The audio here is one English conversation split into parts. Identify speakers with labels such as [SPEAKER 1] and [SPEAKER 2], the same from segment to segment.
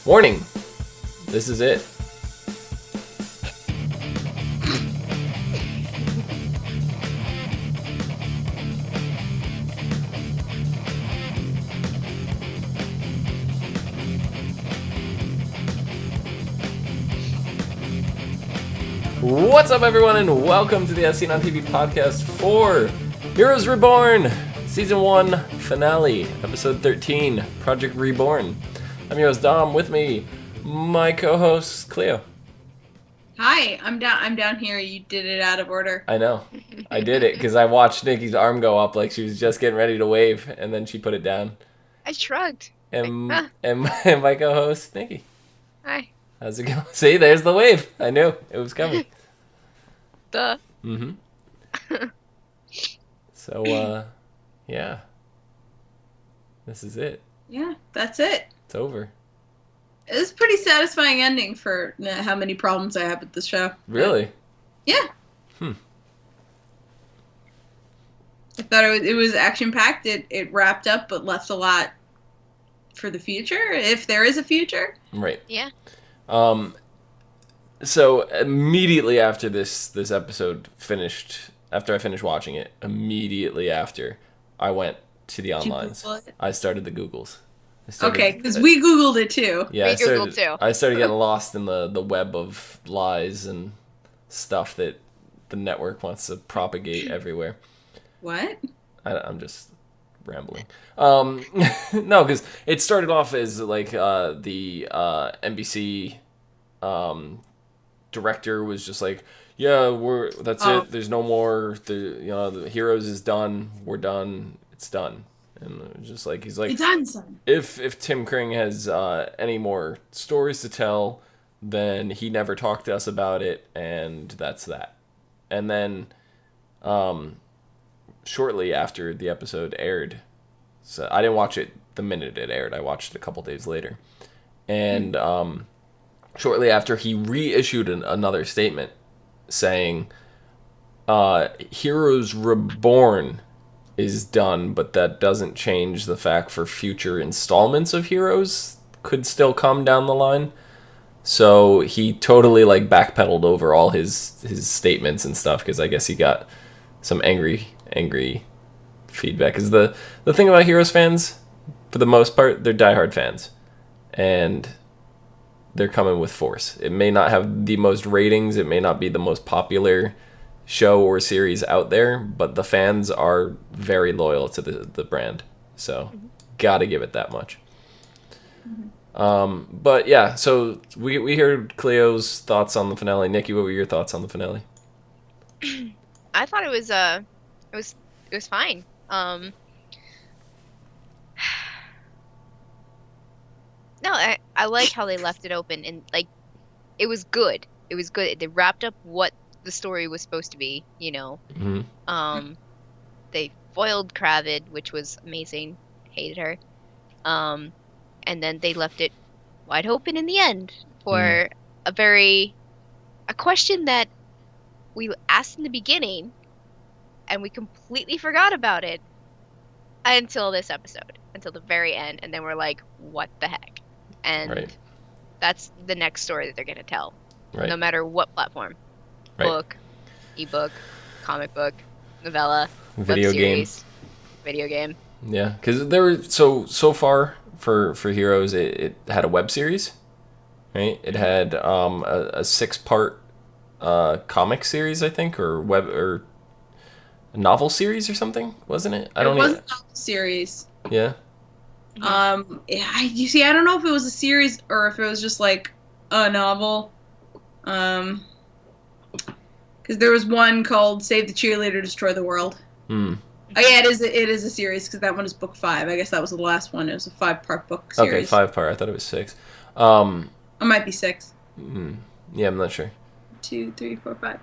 [SPEAKER 1] Warning! This is it. What's up, everyone, and welcome to the As Seen on TV podcast for Heroes Reborn, Season 1 Finale, Episode 13, Project Reborn. I'm your host, Dom. With me, my co-host, Clio.
[SPEAKER 2] Hi, I'm down here. You did it out of order.
[SPEAKER 1] I know. I did it because I watched Nikki's arm go up like she was just getting ready to wave, and then she put it down.
[SPEAKER 3] I shrugged.
[SPEAKER 1] And,
[SPEAKER 3] Like,
[SPEAKER 1] and my co-host, Nikki.
[SPEAKER 3] Hi.
[SPEAKER 1] How's it going? See, there's the wave. I knew it was coming.
[SPEAKER 3] Duh.
[SPEAKER 1] Mm-hmm. So, yeah. This is it.
[SPEAKER 2] Yeah, that's it.
[SPEAKER 1] It's over.
[SPEAKER 2] It was a pretty satisfying ending for how many problems I have with this show.
[SPEAKER 1] Really?
[SPEAKER 2] Yeah. I thought it was action-packed. It wrapped up, but left a lot for the future, if there is a future.
[SPEAKER 1] Right.
[SPEAKER 3] Yeah.
[SPEAKER 1] So immediately after this episode finished, after I finished watching it, immediately after, I went to the
[SPEAKER 2] Did you
[SPEAKER 1] onlines.
[SPEAKER 2] Google it?
[SPEAKER 1] I started the Googles.
[SPEAKER 2] Okay, because we Googled it too.
[SPEAKER 1] Yeah,
[SPEAKER 3] We Googled too.
[SPEAKER 1] I started getting lost in the web of lies and stuff that the network wants to propagate everywhere.
[SPEAKER 2] What?
[SPEAKER 1] I'm just rambling. No, because it started off as like the NBC director was just like, yeah, that's it. There's no more. The Heroes is done. We're done. It's done. And it was just like he's like,
[SPEAKER 2] It's done, son.
[SPEAKER 1] if Tim Kring has any more stories to tell, then he never talked to us about it, and that's that. And then, shortly after the episode aired, so I didn't watch it the minute it aired. I watched it a couple days later, and shortly after, he reissued another statement saying, "Heroes Reborn is done, but that doesn't change the fact for future installments of Heroes could still come down the line." So he totally like backpedaled over all his statements and stuff because I guess he got some angry feedback. Because the thing about Heroes fans, for the most part, they're diehard fans, and they're coming with force. It may not have the most ratings, it may not be the most popular show or series out there, but the fans are very loyal to the brand, so gotta give it that much. But yeah, so we heard Cleo's thoughts on the finale. Nikki, what were your thoughts on the finale?
[SPEAKER 3] I thought it was fine. No, I like how they left it open and like it was good. It was good. They wrapped up what the story was supposed to be, you know.
[SPEAKER 1] Mm-hmm.
[SPEAKER 3] They foiled Kravid, which was amazing. Hated her. And then they left it wide open in the end for a question that we asked in the beginning, and we completely forgot about it until this episode, until the very end, and then we're like, what the heck? And that's the next story that they're going to tell, no matter what platform. Book, ebook, comic book, novella,
[SPEAKER 1] video game.
[SPEAKER 3] Video game.
[SPEAKER 1] Yeah, because there were so far for Heroes, it had a web series, right? It had a 6-part comic series, I think, or a novel series or something, wasn't it?
[SPEAKER 2] It was a novel series.
[SPEAKER 1] Yeah.
[SPEAKER 2] You see, I don't know if it was a series or if it was just like a novel. Because there was one called "Save the Cheerleader, Destroy the World." Oh yeah, it is a series because that one is book 5. I guess that was the last one. It was a 5-part book series.
[SPEAKER 1] Okay, 5-part. I thought it was 6.
[SPEAKER 2] It might be 6.
[SPEAKER 1] Yeah, I'm not sure.
[SPEAKER 2] 2, 3, 4, 5.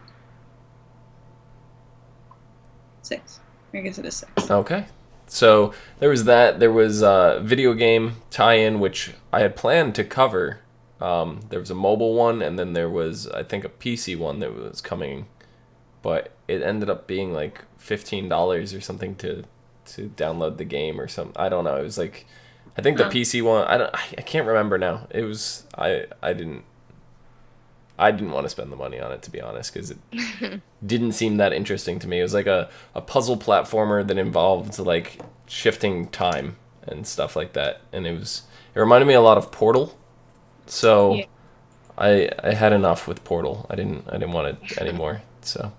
[SPEAKER 2] 6. I guess it is 6.
[SPEAKER 1] Okay. So there was that. There was a video game tie-in, which I had planned to cover. There was a mobile one, and then there was, I think, a PC one that was coming. But it ended up being like $15 or something to download the game or something. I don't know. It was like I think the PC one. I can't remember now. It was I didn't want to spend the money on it, to be honest, because it didn't seem that interesting to me. It was like a puzzle platformer that involved like shifting time and stuff like that, and it reminded me a lot of Portal. So
[SPEAKER 2] Yeah.
[SPEAKER 1] I had enough with Portal. I didn't want it anymore. So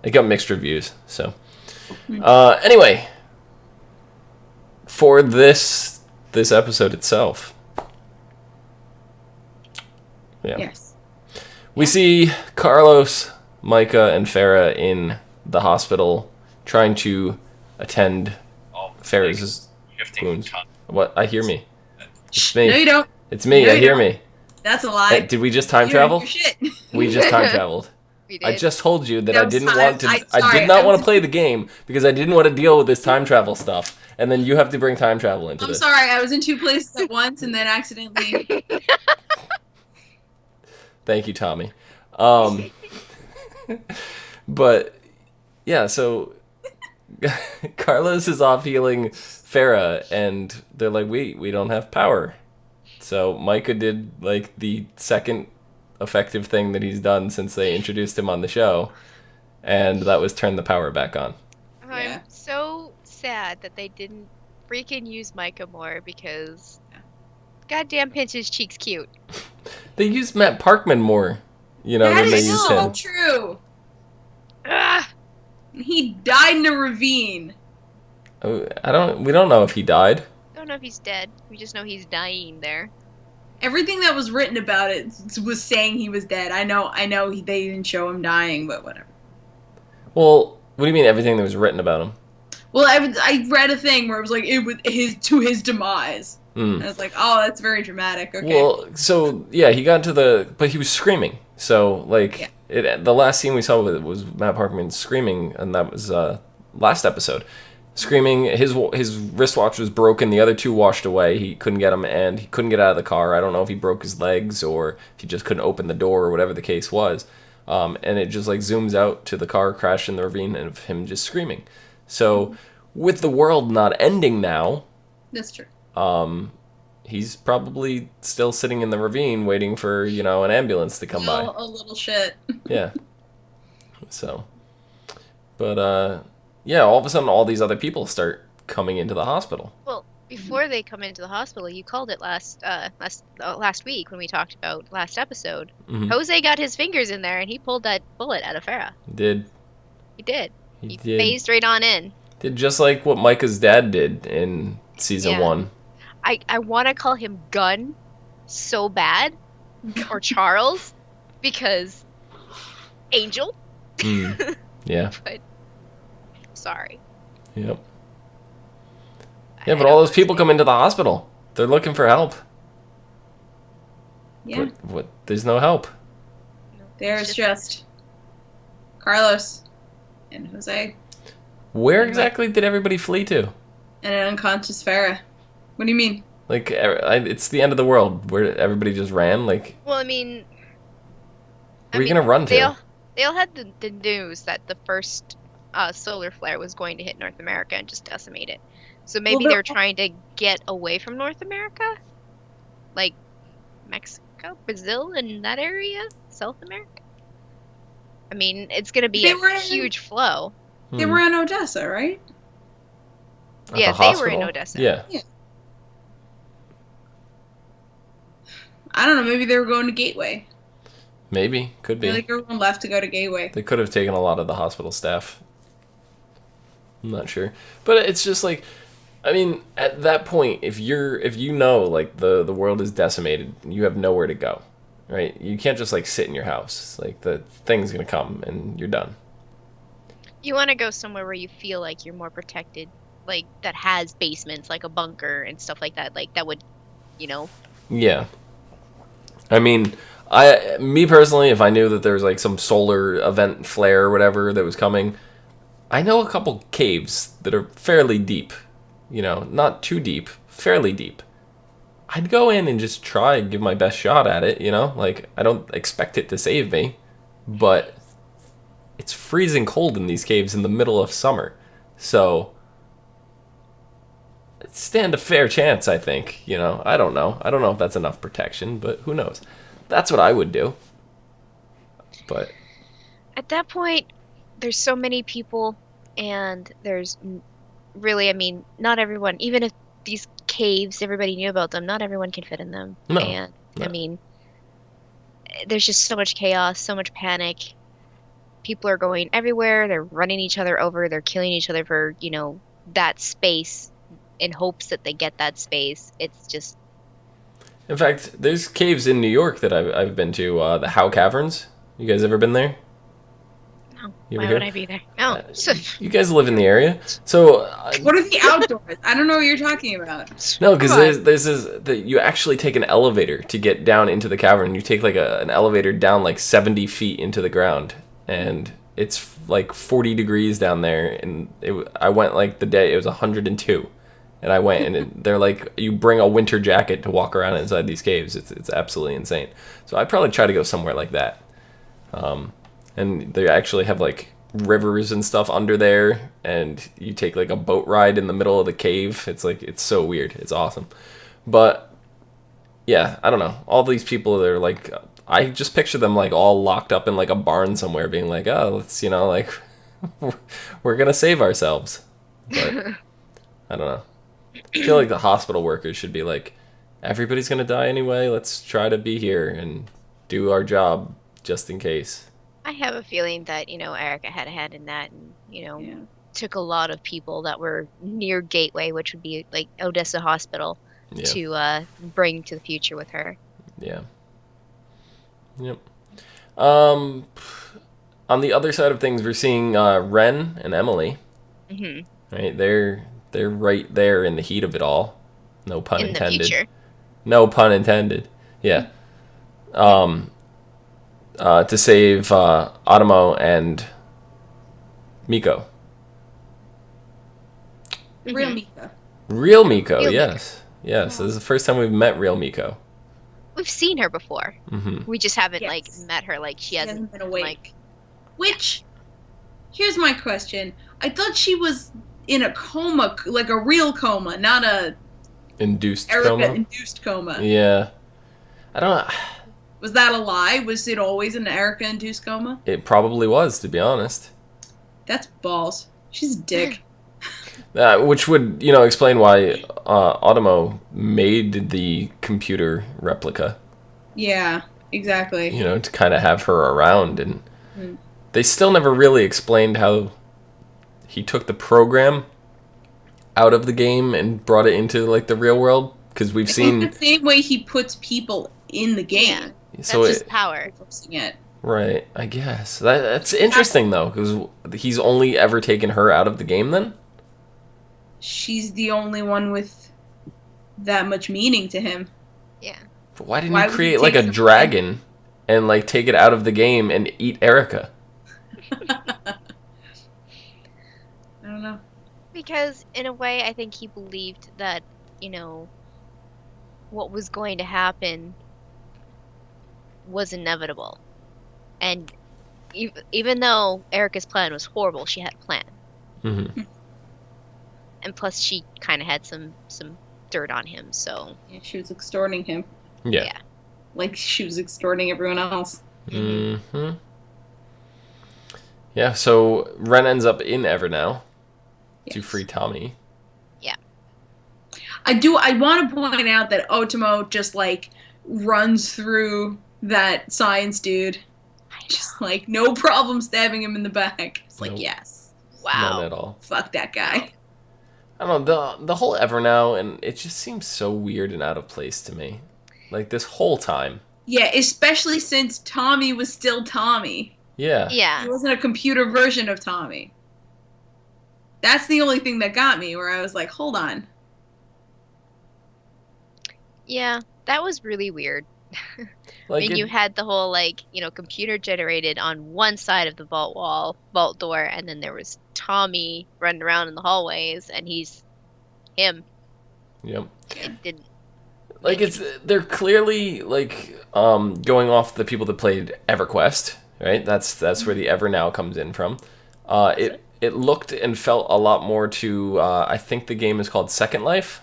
[SPEAKER 1] it got mixed reviews. So anyway, for this episode itself. Yeah.
[SPEAKER 2] Yes.
[SPEAKER 1] We see Carlos, Micah, and Farah in the hospital trying to attend Farah's wounds. What? I hear me. It's me.
[SPEAKER 2] No, you don't.
[SPEAKER 1] It's me.
[SPEAKER 2] No,
[SPEAKER 1] I
[SPEAKER 2] you
[SPEAKER 1] hear
[SPEAKER 2] don't.
[SPEAKER 1] me.
[SPEAKER 2] That's a lie.
[SPEAKER 1] Did we just time
[SPEAKER 2] You
[SPEAKER 1] travel?
[SPEAKER 2] heard your shit.
[SPEAKER 1] We just time traveled.
[SPEAKER 3] We did.
[SPEAKER 1] I just told you that
[SPEAKER 2] No,
[SPEAKER 1] I didn't
[SPEAKER 2] sorry,
[SPEAKER 1] want to. I
[SPEAKER 2] sorry,
[SPEAKER 1] did not
[SPEAKER 2] I
[SPEAKER 1] want
[SPEAKER 2] was-
[SPEAKER 1] to play the game because I didn't want to deal with this time travel stuff. And then you have to bring time travel into
[SPEAKER 2] I'm
[SPEAKER 1] this.
[SPEAKER 2] sorry. I was in two places at once and then accidentally.
[SPEAKER 1] Thank you, Tommy. But yeah, so Carlos is off healing Farah, and they're like, we don't have power. So Micah did like the second effective thing that he's done since they introduced him on the show, and that was turn the power back on.
[SPEAKER 2] Yeah.
[SPEAKER 3] I'm so sad that they didn't freaking use Micah more because goddamn pinch his cheeks cute.
[SPEAKER 1] They used Matt Parkman more,
[SPEAKER 2] That
[SPEAKER 1] than they
[SPEAKER 2] is
[SPEAKER 1] used
[SPEAKER 2] so
[SPEAKER 1] him.
[SPEAKER 2] true.
[SPEAKER 3] Ah!
[SPEAKER 2] He died in a ravine.
[SPEAKER 1] We don't know if he died.
[SPEAKER 3] Don't know if he's dead. We just know he's dying there.
[SPEAKER 2] Everything that was written about it was saying he was dead. I know. They didn't show him dying, but whatever.
[SPEAKER 1] Well, what do you mean everything that was written about him?
[SPEAKER 2] Well, I read a thing where it was like it was his demise. And I was like, oh, that's very dramatic. Okay.
[SPEAKER 1] Well, so yeah, he got into but he was screaming. So like, the last scene we saw with it was Matt Parkman screaming, and that was last episode. Screaming, his wristwatch was broken. The other two washed away. He couldn't get him, and he couldn't get out of the car. I don't know if he broke his legs or if he just couldn't open the door or whatever the case was. And it just like zooms out to the car crash in the ravine and of him just screaming. So with the world not ending now,
[SPEAKER 2] That's true.
[SPEAKER 1] he's probably still sitting in the ravine waiting for, an ambulance to come by.
[SPEAKER 2] A little shit.
[SPEAKER 1] Yeah. So, but yeah, all of a sudden all these other people start coming into the hospital.
[SPEAKER 3] Well, before they come into the hospital, you called it last week when we talked about last episode.
[SPEAKER 1] Mhm.
[SPEAKER 3] Jose got his fingers in there and he pulled that bullet out of Farah.
[SPEAKER 1] Did
[SPEAKER 3] He did.
[SPEAKER 1] he
[SPEAKER 3] He
[SPEAKER 1] did
[SPEAKER 3] phased right on in.
[SPEAKER 1] did just like what Micah's dad did in season
[SPEAKER 3] Yeah.
[SPEAKER 1] 1.
[SPEAKER 3] I want to call him Gunn so bad, or Charles, because Angel.
[SPEAKER 1] Yeah.
[SPEAKER 3] But sorry.
[SPEAKER 1] Yep.
[SPEAKER 3] I
[SPEAKER 1] Yeah, but
[SPEAKER 3] don't
[SPEAKER 1] all those
[SPEAKER 3] wanna
[SPEAKER 1] people
[SPEAKER 3] say-
[SPEAKER 1] come into the hospital. They're looking for help.
[SPEAKER 2] Yeah.
[SPEAKER 1] What? There's no help.
[SPEAKER 2] There's
[SPEAKER 3] It's
[SPEAKER 2] just Carlos and Jose
[SPEAKER 1] Where
[SPEAKER 2] Right.
[SPEAKER 1] exactly did everybody flee to?
[SPEAKER 2] and an unconscious Farah. What do you mean?
[SPEAKER 1] Like, it's the end of the world where everybody just ran. Like,
[SPEAKER 3] Well, I mean,
[SPEAKER 1] where are you gonna run
[SPEAKER 3] they
[SPEAKER 1] to?
[SPEAKER 3] all had the news that the first solar flare was going to hit North America and just decimate it. So maybe
[SPEAKER 2] they're
[SPEAKER 3] they're trying to get away from North America, like Mexico, Brazil, and that area, South America. I mean, it's gonna be
[SPEAKER 2] They
[SPEAKER 3] a
[SPEAKER 2] were in-
[SPEAKER 3] huge flow.
[SPEAKER 2] They were in Odessa, right?
[SPEAKER 1] At
[SPEAKER 3] Yeah,
[SPEAKER 1] the
[SPEAKER 3] they were in
[SPEAKER 1] hospital?
[SPEAKER 3] Odessa.
[SPEAKER 1] Yeah.
[SPEAKER 2] I don't know. Maybe they were going to Gateway.
[SPEAKER 1] Maybe. Could
[SPEAKER 2] I
[SPEAKER 1] be.
[SPEAKER 2] feel like everyone left to go to Gateway.
[SPEAKER 1] They could have taken a lot of the hospital staff. I'm not sure. But it's just like, I mean, at that point, if you know, like, the world is decimated, you have nowhere to go, right? You can't just, like, sit in your house. Like, the thing's gonna come and you're done.
[SPEAKER 3] You want to go somewhere where you feel like you're more protected, like that has basements, like a bunker and stuff like that. Like that would,
[SPEAKER 1] Yeah. I mean, me personally, if I knew that there was, like, some solar event flare or whatever that was coming, I know a couple caves that are fairly deep. Not too deep, fairly deep. I'd go in and just try and give my best shot at it, Like, I don't expect it to save me, but it's freezing cold in these caves in the middle of summer. So, stand a fair chance, I think. You know, I don't know. I don't know if that's enough protection, but who knows? That's what I would do. But
[SPEAKER 3] At that point, there's so many people, and there's really, I mean, not everyone, even if these caves, everybody knew about them, not everyone can fit in them.
[SPEAKER 1] No,
[SPEAKER 3] And,
[SPEAKER 1] no.
[SPEAKER 3] I mean, there's just so much chaos, so much panic. People are going everywhere, they're running each other over, they're killing each other for, that space in hopes that they get that space. It's just.
[SPEAKER 1] In fact, there's caves in New York that I've been to, the Howe Caverns. You guys ever been there?
[SPEAKER 3] No,
[SPEAKER 1] You ever
[SPEAKER 3] why
[SPEAKER 1] hear?
[SPEAKER 3] would I be there? No.
[SPEAKER 1] You guys live in the area, so
[SPEAKER 2] What are the outdoors? I don't know what you're talking about.
[SPEAKER 1] no, because
[SPEAKER 3] Come on.
[SPEAKER 1] there's this that you actually take an elevator to get down into the cavern. You take like an elevator down like 70 feet into the ground, and it's like 40 degrees down there. And I went like the day it was 102, and I went and they're like you bring a winter jacket to walk around inside these caves. It's absolutely insane. So I'd probably try to go somewhere like that. And they actually have like rivers and stuff under there, and you take like a boat ride in the middle of the cave. It's like it's so weird. It's awesome. But yeah, I don't know. All these people that are like, I just picture them like all locked up in like a barn somewhere, being like, oh, let's like we're gonna save ourselves. But I don't know. I feel like the hospital workers should be like, everybody's gonna die anyway. Let's try to be here and do our job just in case.
[SPEAKER 3] I have a feeling that, Erika had a hand in that and,
[SPEAKER 2] Yeah.
[SPEAKER 3] took a lot of people that were near Gateway, which would be like Odessa Hospital,
[SPEAKER 1] Yeah.
[SPEAKER 3] to bring to the future with her.
[SPEAKER 1] Yeah. Yep. On the other side of things, we're seeing Ren and Emily.
[SPEAKER 3] Hmm.
[SPEAKER 1] Right? They're right there in the heat of it all. No pun
[SPEAKER 3] In
[SPEAKER 1] intended.
[SPEAKER 3] the future.
[SPEAKER 1] No pun intended. Yeah. To save Adamo and Miko.
[SPEAKER 2] Real
[SPEAKER 3] Mhm.
[SPEAKER 2] Mika.
[SPEAKER 1] Real Miko,
[SPEAKER 3] Real
[SPEAKER 1] yes. Yes, this is the first time we've met real Miko.
[SPEAKER 3] We've seen her before.
[SPEAKER 1] Hmm.
[SPEAKER 3] We just haven't
[SPEAKER 2] Yes.
[SPEAKER 3] met her. Like she hasn't
[SPEAKER 2] been awake.
[SPEAKER 3] like.
[SPEAKER 2] Which, here's my question. I thought she was in a coma, like a real coma, not a
[SPEAKER 1] Induced coma.
[SPEAKER 2] Erika-induced coma.
[SPEAKER 1] Yeah. I don't know.
[SPEAKER 2] Was that a lie? Was it always an Erika-induced coma?
[SPEAKER 1] It probably was, to be honest.
[SPEAKER 2] That's balls. She's a dick.
[SPEAKER 1] Which would, explain why Automo made the computer replica.
[SPEAKER 2] Yeah, exactly.
[SPEAKER 1] To kind of have her around. And
[SPEAKER 2] Mm.
[SPEAKER 1] they still never really explained how he took the program out of the game and brought it into, like, the real world. Because we've
[SPEAKER 2] I
[SPEAKER 1] seen...
[SPEAKER 2] think the same way he puts people in the game.
[SPEAKER 3] That's
[SPEAKER 1] So
[SPEAKER 3] just power.
[SPEAKER 2] Forcing it.
[SPEAKER 1] Right, I guess. That's interesting, though, because he's only ever taken her out of the game, then?
[SPEAKER 2] She's the only one with that much meaning to him.
[SPEAKER 3] Yeah.
[SPEAKER 1] But why didn't
[SPEAKER 2] Why
[SPEAKER 1] he
[SPEAKER 2] would he
[SPEAKER 1] create,
[SPEAKER 2] take
[SPEAKER 1] like, a
[SPEAKER 2] something-
[SPEAKER 1] dragon and, like, take it out of the game and eat Erika?
[SPEAKER 2] I don't know.
[SPEAKER 3] Because in a way, I think he believed that, what was going to happen was inevitable. And even though Erika's plan was horrible, she had a plan.
[SPEAKER 1] Mm-hmm.
[SPEAKER 3] And plus, she kind of had some dirt on him, so.
[SPEAKER 2] Yeah, she was extorting him.
[SPEAKER 1] Yeah.
[SPEAKER 3] Yeah.
[SPEAKER 2] Like she was extorting everyone else.
[SPEAKER 1] Mm-hmm. Yeah, so Ren ends up in Evernow to
[SPEAKER 2] Yes.
[SPEAKER 1] free Tommy.
[SPEAKER 2] I want to point out that Otomo just like runs through that science dude. Just like no problem stabbing him in the back. It's like,
[SPEAKER 1] Nope.
[SPEAKER 2] yes.
[SPEAKER 3] Wow.
[SPEAKER 1] None at all.
[SPEAKER 2] Fuck that guy.
[SPEAKER 1] I don't know, the whole Evernow, and it just seems so weird and out of place to me. Like, this whole time.
[SPEAKER 2] Yeah, especially since Tommy was still Tommy.
[SPEAKER 1] Yeah.
[SPEAKER 3] Yeah.
[SPEAKER 2] He wasn't a computer version of Tommy. That's the only thing that got me, where I was like, hold on.
[SPEAKER 3] Yeah. That was really weird.
[SPEAKER 1] Like,
[SPEAKER 3] And you had the whole, computer generated on one side of the vault door, and then there was Tommy running around in the hallways, and he's him.
[SPEAKER 1] Yep.
[SPEAKER 3] It didn't.
[SPEAKER 1] Like, they're clearly, like, going off the people that played EverQuest, right? That's where the Evernow comes in from. it looked and felt a lot more to, I think the game is called Second Life.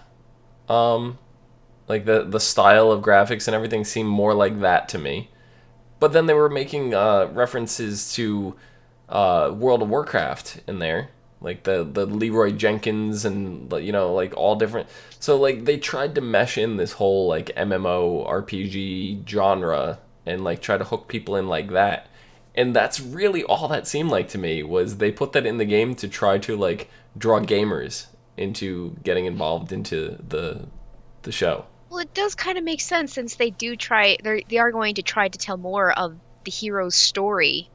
[SPEAKER 1] Like the style of graphics and everything seemed more like that to me. But then they were making references to World of Warcraft in there, like the Leroy Jenkins and like all different. So like they tried to mesh in this whole like MMO RPG genre and like try to hook people in like that. And that's really all that seemed like to me was they put that in the game to try to like draw gamers into getting involved into the show.
[SPEAKER 3] Well, it does kind of make sense since they are going to try to tell more of the hero's story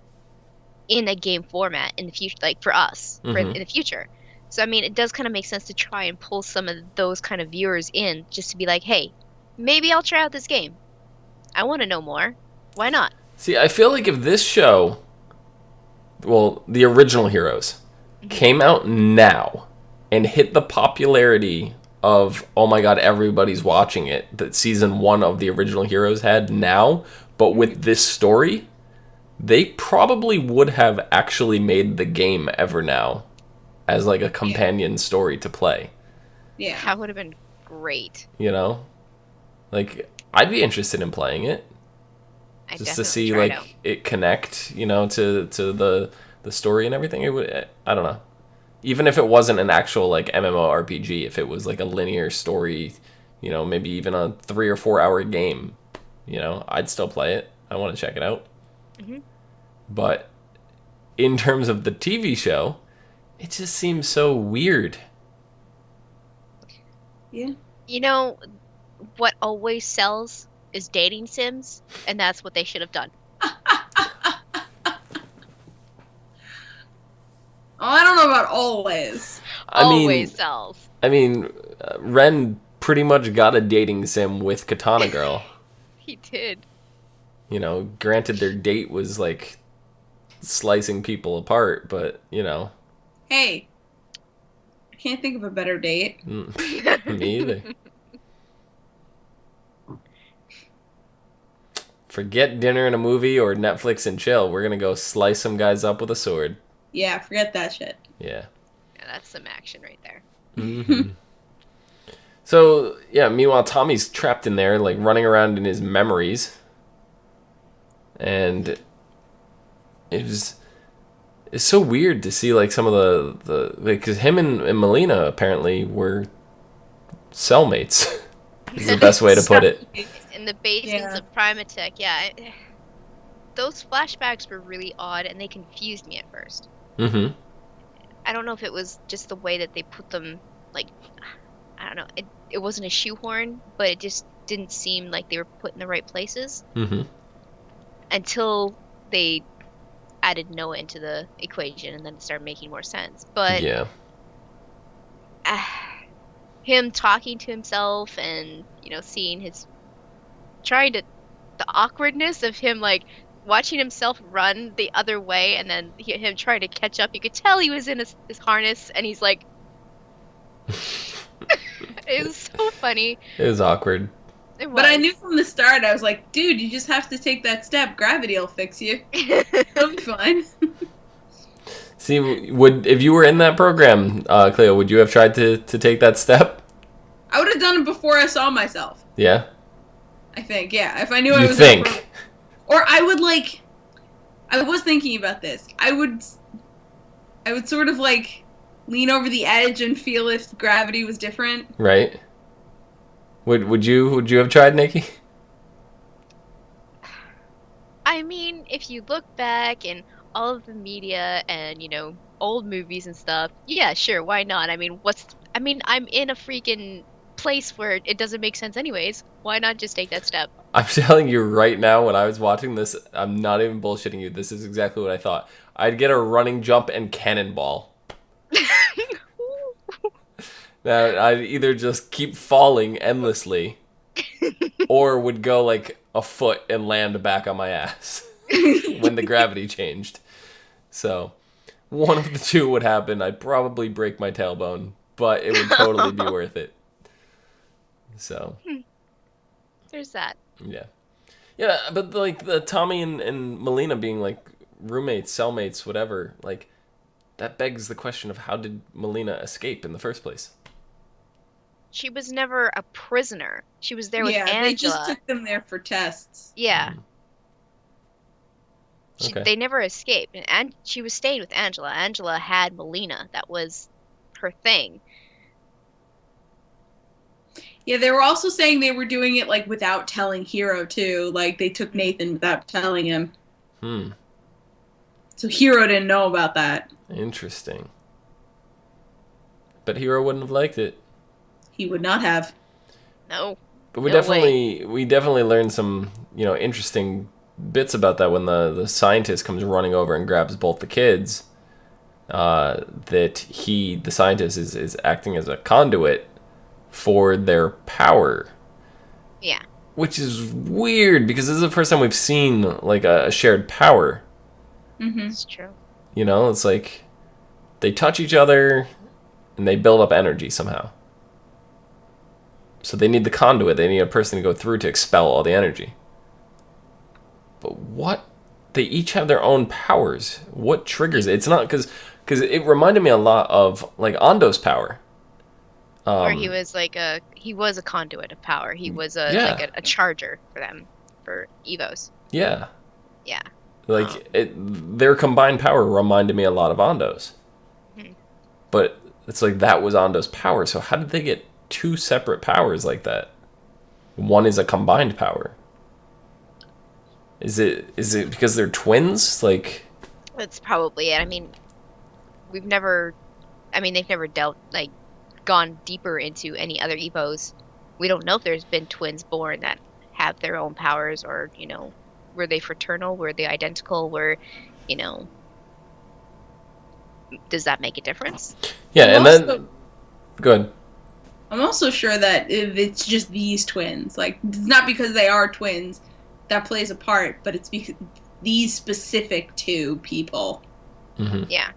[SPEAKER 3] in a game format in the future, like for us, in the future. So I mean, it does kind of make sense to try and pull some of those kind of viewers in just to be like, hey, maybe I'll try out this game. I want to know more. Why not?
[SPEAKER 1] See, I feel like if this show, well, the original Heroes, came out now and hit the popularity of, oh my god, everybody's watching it, that season 1 of the original Heroes had now, but with this story, they probably would have actually made the game Evernow as like a companion story to play.
[SPEAKER 2] Yeah.
[SPEAKER 3] That would have been great.
[SPEAKER 1] You know? Like, I'd be interested in playing it.
[SPEAKER 3] I
[SPEAKER 1] Just to see
[SPEAKER 3] definitely
[SPEAKER 1] like it connect, to the story and everything. It would, I don't know. Even if it wasn't an actual like MMORPG, if it was like a linear story, maybe even a 3 or 4 hour game, I'd still play it. I want to check it out. But in terms of the TV show, it just seems so weird.
[SPEAKER 2] Yeah.
[SPEAKER 3] You know what always sells is dating sims, and that's what they should have done.
[SPEAKER 2] Oh, I don't know about always.
[SPEAKER 3] Always sells.
[SPEAKER 1] I mean, Ren pretty much got a dating sim with Katana Girl.
[SPEAKER 3] He did.
[SPEAKER 1] Granted their date was like slicing people apart, but
[SPEAKER 2] Hey, I can't think of a better date.
[SPEAKER 1] Me either. Forget dinner and a movie or Netflix and chill. We're gonna go slice some guys up with a sword.
[SPEAKER 2] Yeah, forget that shit.
[SPEAKER 1] Yeah.
[SPEAKER 3] Yeah, that's some action right there.
[SPEAKER 1] So, yeah, meanwhile, Tommy's trapped in there, like, running around in his memories. And it's so weird to see, like, some of the because him and Melina, apparently, were cellmates. Is the best way to put it.
[SPEAKER 3] In the basements of Primatech, yeah. Those flashbacks were really odd, and they confused me at first. I don't know if it was just the way that they put them, like, I don't know. It wasn't a shoehorn, but it just didn't seem like they were put in the right places. Until they added Noah into the equation, and then it started making more sense. But
[SPEAKER 1] yeah,
[SPEAKER 3] him talking to himself and seeing the awkwardness of him, like watching himself run the other way and then him trying to catch up. You could tell he was in his harness, and he's like it was so funny.
[SPEAKER 1] It was awkward.
[SPEAKER 2] It was. But I knew from the start, I was like, dude, you just have to take that step. Gravity will fix you. It'll be fine.
[SPEAKER 1] See, if you were in that program, Clio, would you have tried to take that step?
[SPEAKER 2] I would have done it before I saw myself.
[SPEAKER 1] Yeah?
[SPEAKER 2] I think, yeah. If I knew I was in a program. Or I would, I was thinking about this. I would sort of, lean over the edge and feel if gravity was different.
[SPEAKER 1] Right. Would you have tried, Nikki?
[SPEAKER 3] I mean, if you look back in all of the media and, old movies and stuff, yeah, sure, why not? I mean, I'm in a freaking place where it doesn't make sense anyways. Why not just take that step?
[SPEAKER 1] I'm telling you right now, when I was watching this, I'm not even bullshitting you. This is exactly what I thought. I'd get a running jump and cannonball. Now, I'd either just keep falling endlessly, or would go a foot and land back on my ass when the gravity changed. So, one of the two would happen. I'd probably break my tailbone, but it would totally be worth it. So,
[SPEAKER 3] there's that.
[SPEAKER 1] Yeah. Yeah, but the Tommy and Melina being roommates, cellmates, whatever, that begs the question of how did Melina escape in the first place?
[SPEAKER 3] She was never a prisoner. She was there with
[SPEAKER 2] Yeah, they just
[SPEAKER 3] Angela.
[SPEAKER 2] took them there for tests.
[SPEAKER 3] Yeah.
[SPEAKER 1] Okay.
[SPEAKER 3] They never escaped. And she was staying with Angela. Angela had Melina. That was her thing.
[SPEAKER 2] Yeah, they were also saying they were doing it like without telling Hero too. Like they took Nathan without telling him. So Hero didn't know about that.
[SPEAKER 1] Interesting. But Hero wouldn't have liked it.
[SPEAKER 2] He would not have.
[SPEAKER 3] No.
[SPEAKER 1] But we
[SPEAKER 3] No way.
[SPEAKER 1] definitely learned some, interesting bits about that when the scientist comes running over and grabs both the kids. That the scientist is acting as a conduit for their power.
[SPEAKER 3] Yeah.
[SPEAKER 1] Which is weird because this is the first time we've seen like a shared power.
[SPEAKER 3] It's true.
[SPEAKER 1] It's like they touch each other and they build up energy somehow. So they need the conduit. They need a person to go through to expel all the energy. But what? They each have their own powers. What triggers it? It's not because it reminded me a lot of like Ando's power.
[SPEAKER 3] Where he was a conduit of power. He was a charger for them, for Evos.
[SPEAKER 1] Yeah.
[SPEAKER 3] Yeah.
[SPEAKER 1] Their combined power reminded me a lot of Ando's. But it's like that was Ando's power. So how did they get two separate powers like that? One is a combined power. Is it because they're twins? Like,
[SPEAKER 3] That's probably it. I mean, they've never gone deeper into any other Evos. We don't know if there's been twins born that have their own powers, or were they fraternal? Were they identical? Does that make a difference?
[SPEAKER 1] Yeah, and then good.
[SPEAKER 2] I'm also sure that if it's just these twins, like it's not because they are twins that plays a part, but it's because these specific two people,
[SPEAKER 3] Yeah,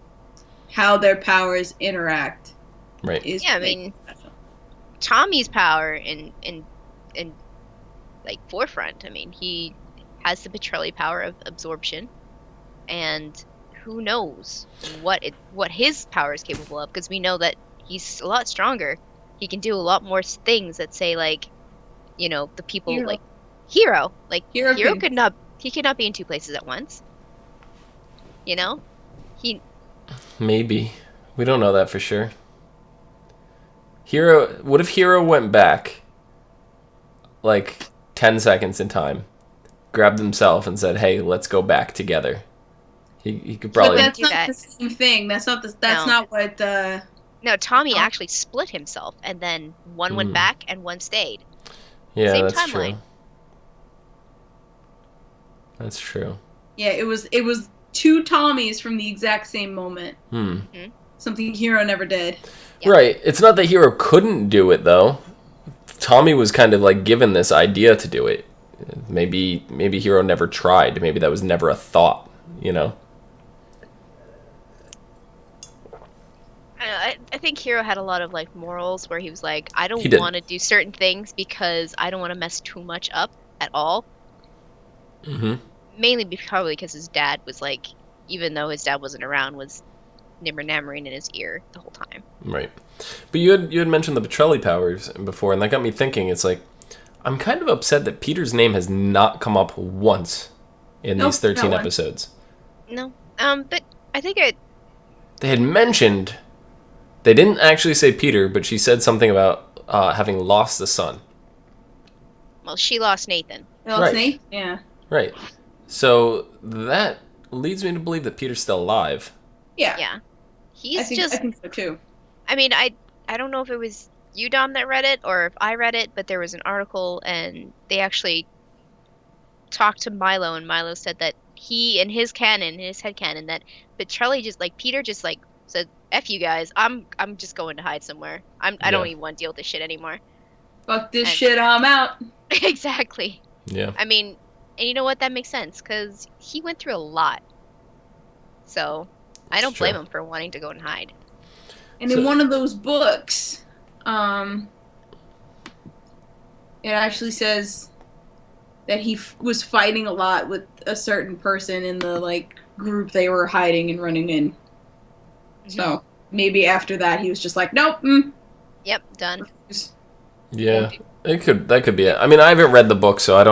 [SPEAKER 2] how their powers interact.
[SPEAKER 1] Right.
[SPEAKER 3] I mean, Tommy's power in like forefront. I mean, he has the Petrelli power of absorption, and who knows what his power is capable of, because we know that he's a lot stronger. He can do a lot more things that say, like, the people
[SPEAKER 2] Hero.
[SPEAKER 3] like Hero. Like
[SPEAKER 2] Hero
[SPEAKER 3] could not be in two places at once. He
[SPEAKER 1] Maybe. We don't know that for sure. What if Hero went back like 10 seconds in time, grabbed himself and said, "Hey, let's go back together." He could probably.
[SPEAKER 2] But that's not
[SPEAKER 3] that.
[SPEAKER 2] the same thing. That's not
[SPEAKER 3] No.
[SPEAKER 2] not what.
[SPEAKER 3] No, Tommy actually split himself, and then one went back and one stayed.
[SPEAKER 1] Yeah,
[SPEAKER 3] Same
[SPEAKER 1] that's
[SPEAKER 3] timeline.
[SPEAKER 1] true. That's true.
[SPEAKER 2] Yeah, it was two Tommies from the exact same moment. Something Hero never did.
[SPEAKER 3] Yeah.
[SPEAKER 1] Right. It's not that Hero couldn't do it though. Tommy was kind of like given this idea to do it. Maybe Hero never tried. Maybe that was never a thought.
[SPEAKER 3] I think Hero had a lot of like morals where he was like, I don't
[SPEAKER 1] He did.
[SPEAKER 3] want to do certain things because I don't want to mess too much up at all. Mainly probably because his dad was like, even though his dad wasn't around, was nimmer-nammering in his ear the whole time.
[SPEAKER 1] Right. But you had mentioned the Petrelli powers before, and that got me thinking. It's like, I'm kind of upset that Peter's name has not come up once in these 13 episodes.
[SPEAKER 3] No. But I think
[SPEAKER 1] They had mentioned... They didn't actually say Peter, but she said something about having lost a son.
[SPEAKER 3] Well, she lost Nathan.
[SPEAKER 2] Lost Nathan? Yeah.
[SPEAKER 1] Right. So that leads me to believe that Peter's still alive.
[SPEAKER 2] Yeah.
[SPEAKER 3] Yeah.
[SPEAKER 2] I think so too.
[SPEAKER 3] I mean, I don't know if it was you, Dom, that read it, or if I read it, but there was an article, and they actually talked to Milo, and Milo said that he, in his head canon, that Petrelli Peter just said, "F you guys, I'm just going to hide somewhere. I don't even want to deal with this shit anymore.
[SPEAKER 2] Fuck this shit, I'm out."
[SPEAKER 3] Exactly.
[SPEAKER 1] Yeah.
[SPEAKER 3] I mean, and you know what? That makes sense, because he went through a lot. So I don't blame him for wanting to go and hide.
[SPEAKER 2] And in one of those books, it actually says that he was fighting a lot with a certain person in the group they were hiding and running in. So maybe after that he was just like, nope.
[SPEAKER 3] Yep, done.
[SPEAKER 1] Yeah, that could be it. I mean, I haven't read the book, so I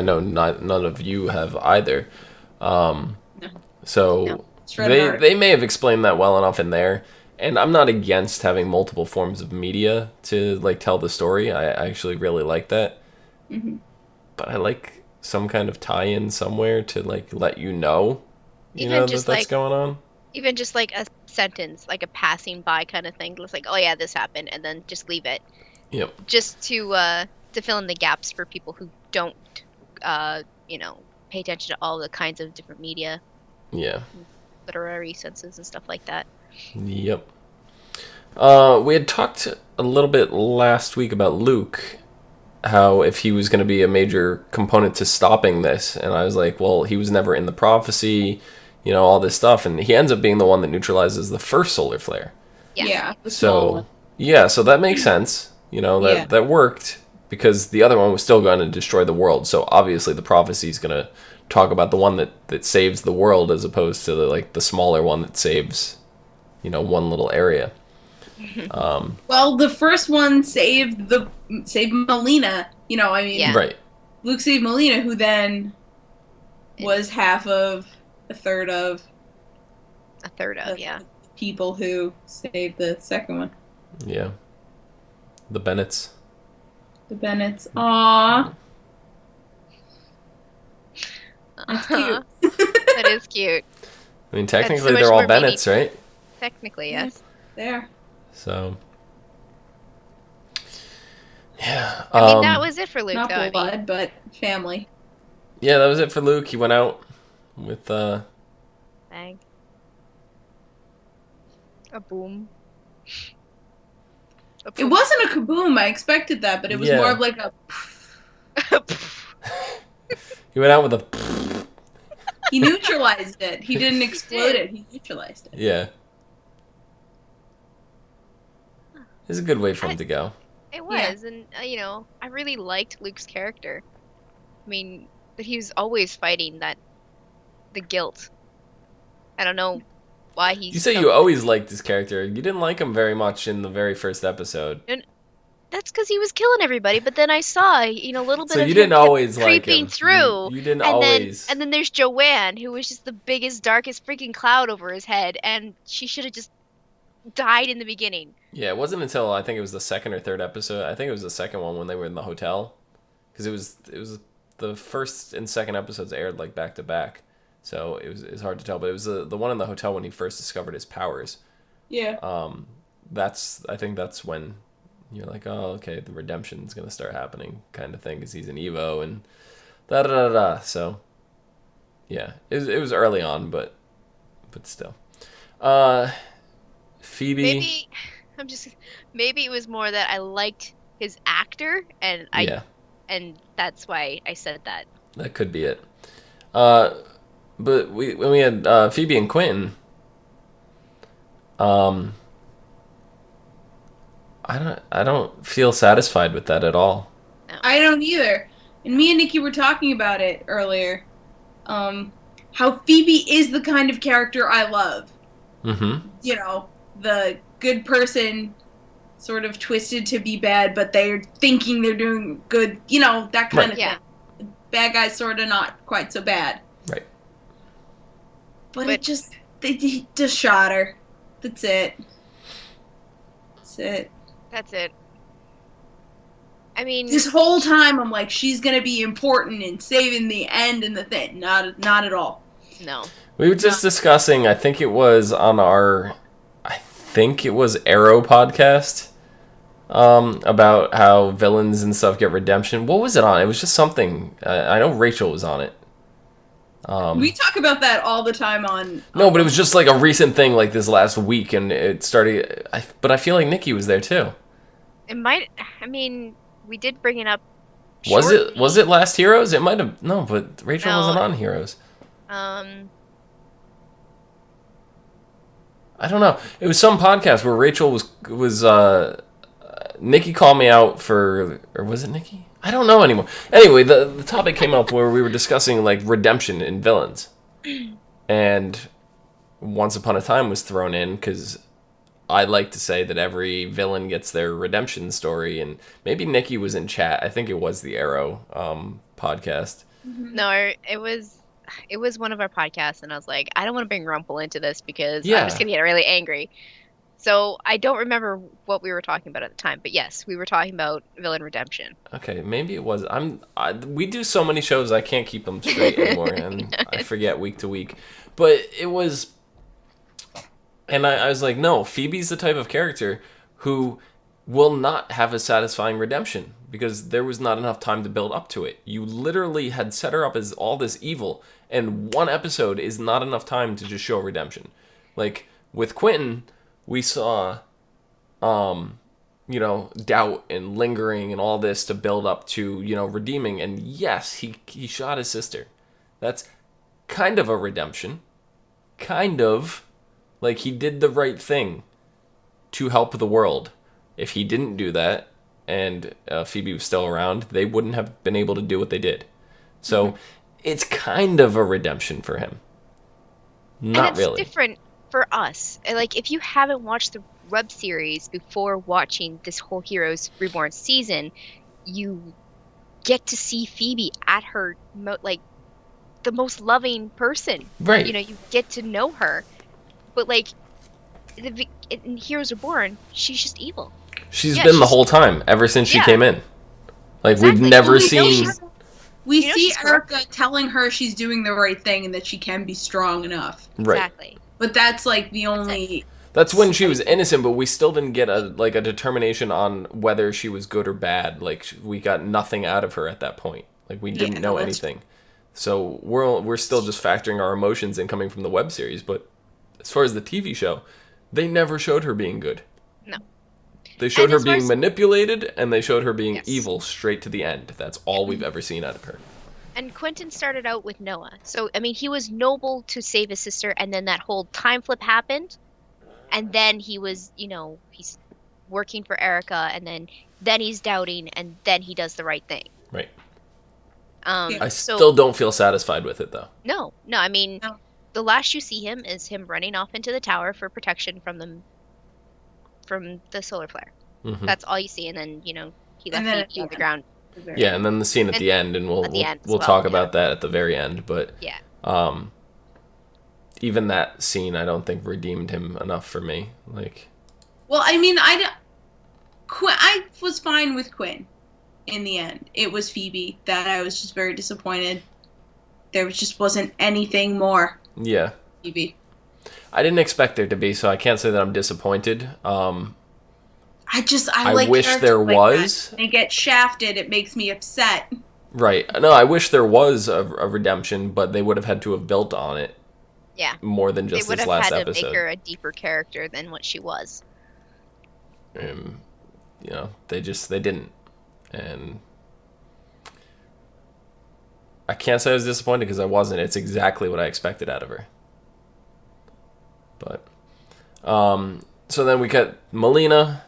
[SPEAKER 1] know none of you have either.
[SPEAKER 2] No.
[SPEAKER 1] So they may have explained that well enough in there. And I'm not against having multiple forms of media to like tell the story. I actually really like that.
[SPEAKER 2] Mm-hmm.
[SPEAKER 1] But I like some kind of tie-in somewhere to like let you know, that's going on.
[SPEAKER 3] Even just like a sentence, like a passing by kind of thing. It's like, oh yeah, this happened, and then just leave it.
[SPEAKER 1] Yep.
[SPEAKER 3] Just to fill in the gaps for people who don't, pay attention to all the kinds of different media.
[SPEAKER 1] Yeah.
[SPEAKER 3] Literary senses and stuff like that.
[SPEAKER 1] Yep. We had talked a little bit last week about Luke, how if he was going to be a major component to stopping this, and I was like, well, he was never in the prophecy, all this stuff, and he ends up being the one that neutralizes the first solar flare.
[SPEAKER 2] Yeah.
[SPEAKER 1] So that makes sense. That worked because the other one was still going to destroy the world. So obviously the prophecy is going to talk about the one that saves the world as opposed to the smaller one that saves, one little area.
[SPEAKER 2] Well, the first one saved Melina.
[SPEAKER 1] Right.
[SPEAKER 2] Luke saved Melina, who then was a third of people who saved the second one.
[SPEAKER 1] Yeah. The Bennetts.
[SPEAKER 2] Aww. That's cute.
[SPEAKER 3] That is cute.
[SPEAKER 1] I mean, technically they're all Bennetts, right?
[SPEAKER 3] Technically, yes.
[SPEAKER 2] There.
[SPEAKER 1] So. Yeah.
[SPEAKER 3] I mean, that was it for Luke,
[SPEAKER 2] not
[SPEAKER 3] though.
[SPEAKER 2] blood, but family.
[SPEAKER 1] Yeah, that was it for Luke. He went out with
[SPEAKER 3] bang. A boom.
[SPEAKER 2] It wasn't a kaboom. I expected that, but it was more of like a.
[SPEAKER 1] He went out with a.
[SPEAKER 2] He neutralized it. He didn't explode it. He neutralized it.
[SPEAKER 1] Yeah. It's a good way for him to go.
[SPEAKER 3] It was, and I really liked Luke's character. I mean, but he was always fighting the guilt. I don't know why he's.
[SPEAKER 1] You say you always liked his character. You didn't like him very much in the very first episode.
[SPEAKER 3] And that's because he was killing everybody. But then I saw, a little bit
[SPEAKER 1] so
[SPEAKER 3] of
[SPEAKER 1] you didn't
[SPEAKER 3] him
[SPEAKER 1] always
[SPEAKER 3] creeping
[SPEAKER 1] like him.
[SPEAKER 3] through.
[SPEAKER 1] You didn't
[SPEAKER 3] and
[SPEAKER 1] always.
[SPEAKER 3] And then there's Joanne, who was just the biggest, darkest freaking cloud over his head, and she should have just died in the beginning.
[SPEAKER 1] Yeah, it wasn't until I think it was the second or third episode. I think it was the second one when they were in the hotel, because it was the first and second episodes aired like back to back, so it's hard to tell. But it was the one in the hotel when he first discovered his powers.
[SPEAKER 2] Yeah.
[SPEAKER 1] I think that's when you're like, oh, okay, the redemption's gonna start happening, kind of thing, because he's an Evo and da da da da. So yeah, it was early on, but still. Phoebe.
[SPEAKER 3] Maybe it was more that I liked his actor, and and that's why I said that.
[SPEAKER 1] That could be it. But when we had Phoebe and Quentin, I don't feel satisfied with that at all.
[SPEAKER 2] No. I don't either. And me and Nikki were talking about it earlier. How Phoebe is the kind of character I love.
[SPEAKER 1] Mm-hmm.
[SPEAKER 2] The good person, sort of twisted to be bad, but they're thinking they're doing good. That kind of thing. Bad guys sort of not quite so bad.
[SPEAKER 1] Right.
[SPEAKER 2] But they just shot her. That's it.
[SPEAKER 3] I mean,
[SPEAKER 2] this whole time I'm like, she's gonna be important in saving the end and the thing. Not at all.
[SPEAKER 3] No.
[SPEAKER 1] We were just discussing. I think it was on Arrow podcast. About how villains and stuff get redemption. What was it on? It was just something. I know Rachel was on it.
[SPEAKER 2] We talk about that all the time on.
[SPEAKER 1] No, but it was just like a recent thing, like this last week, and it started. But I feel like Nikki was there too.
[SPEAKER 3] It might. I mean, we did bring it up.
[SPEAKER 1] Was it Last Heroes? It might have. No, but Rachel wasn't on Heroes. I don't know. It was some podcast where Rachel was Nikki called me out or was it Nikki? I don't know anymore. Anyway, the topic came up where we were discussing like redemption in villains, and Once Upon a Time was thrown in, because I like to say that every villain gets their redemption story, and maybe Nikki was in chat. I think it was the Arrow podcast.
[SPEAKER 3] No, it was one of our podcasts, and I was like, I don't want to bring Rumple into this because I'm just
[SPEAKER 1] Yeah.
[SPEAKER 3] gonna get really angry. So I don't remember what we were talking about at the time, but yes, we were talking about villain redemption.
[SPEAKER 1] Okay, maybe it was. We do so many shows I can't keep them straight anymore, and I forget week to week. But it was, and I was like, no, Phoebe's the type of character who will not have a satisfying redemption because there was not enough time to build up to it. You literally had set her up as all this evil, and one episode is not enough time to just show redemption. Like with Quentin, we saw doubt and lingering and all this to build up to, redeeming. And yes, he shot his sister. That's kind of a redemption. Kind of. Like, he did the right thing to help the world. If he didn't do that, and Phoebe was still around, they wouldn't have been able to do what they did. So, it's kind of a redemption for him. Not really.
[SPEAKER 3] And it's different for us. Like, if you haven't watched the web series before watching this whole Heroes Reborn season, you get to see Phoebe at her the most loving person.
[SPEAKER 1] Right.
[SPEAKER 3] You get to know her. But like in Heroes Reborn, she's just evil.
[SPEAKER 1] She's been the whole time ever since she came in. Like, exactly. We've never seen.
[SPEAKER 2] We see Erika telling her she's doing the right thing and that she can be strong enough.
[SPEAKER 1] Right.
[SPEAKER 3] Exactly.
[SPEAKER 2] But that's like the only.
[SPEAKER 1] That's when she was innocent, but we still didn't get a determination on whether she was good or bad. Like, we got nothing out of her at that point. Like, we didn't know anything. So we're still just factoring our emotions in coming from the web series. But as far as the TV show, they never showed her being good.
[SPEAKER 3] No.
[SPEAKER 1] They showed her being manipulated, and they showed her being evil straight to the end. That's all we've ever seen out of her.
[SPEAKER 3] And Quentin started out with Noah. So, I mean, he was noble to save his sister, and then that whole time flip happened. And then he was, he's working for Erika, and then he's doubting, and then he does the right thing.
[SPEAKER 1] Right. I still don't feel satisfied with it, though.
[SPEAKER 3] No. I mean, the last you see him is him running off into the tower for protection from the solar flare. Mm-hmm. That's all you see, and then, he left Phoebe on the ground.
[SPEAKER 1] Yeah, and then the scene at the end, and we'll talk about that at the very end, but even that scene I don't think redeemed him enough for me. Like,
[SPEAKER 2] well, I mean, I was fine with Quinn in the end. It was Phoebe that I was just very disappointed. There just wasn't anything more.
[SPEAKER 1] Yeah.
[SPEAKER 2] Phoebe.
[SPEAKER 1] I didn't expect there to be, so I can't say that I'm disappointed.
[SPEAKER 2] I
[SPEAKER 1] wish there was.
[SPEAKER 2] When they get shafted, it makes me upset.
[SPEAKER 1] Right. No, I wish there was a redemption, but they would have had to have built on it.
[SPEAKER 3] Yeah.
[SPEAKER 1] More than just this last episode. They would have had to
[SPEAKER 3] make her a deeper character than what she was.
[SPEAKER 1] They didn't. And I can't say I was disappointed because I wasn't. It's exactly what I expected out of her. But, so then we got Melina,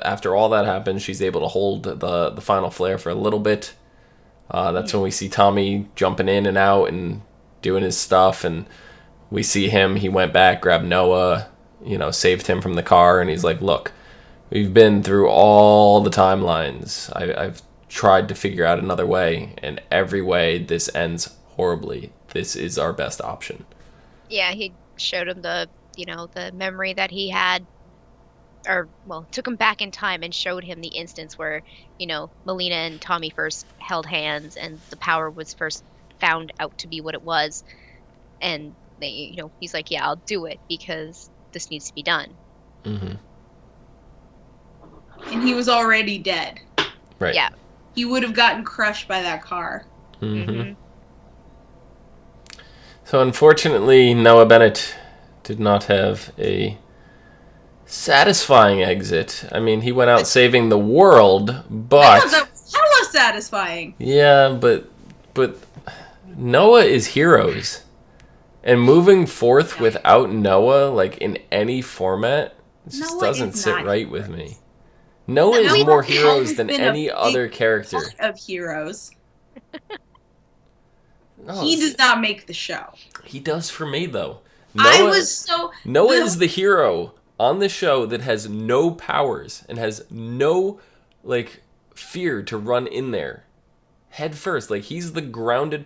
[SPEAKER 1] after all that happened, she's able to hold the final flare for a little bit. That's when we see Tommy jumping in and out and doing his stuff, and we see him, he went back, grabbed Noah, saved him from the car, and he's like, look, we've been through all the timelines. I've tried to figure out another way, and every way this ends horribly. This is our best option.
[SPEAKER 3] Yeah, he showed him the memory that he had, took him back in time and showed him the instance where, Melina and Tommy first held hands and the power was first found out to be what it was. And they, he's like, yeah, I'll do it because this needs to be done.
[SPEAKER 1] Mm-hmm.
[SPEAKER 2] And he was already dead.
[SPEAKER 1] Right.
[SPEAKER 3] Yeah.
[SPEAKER 2] He would have gotten crushed by that car.
[SPEAKER 1] Mm-hmm. So unfortunately, Noah Bennett did not have a satisfying exit. I mean, he went out saving the world, but
[SPEAKER 2] that was hella satisfying.
[SPEAKER 1] Yeah, but Noah is Heroes, and moving forth without Noah, like in any format, just doesn't sit right with me. Noah is more Heroes than any other character
[SPEAKER 2] of Heroes.
[SPEAKER 1] No,
[SPEAKER 2] he does not make the show.
[SPEAKER 1] He does for me, though.
[SPEAKER 2] I was so...
[SPEAKER 1] Noah is the hero on the show that has no powers and has no, like, fear to run in there head first. Like, he's the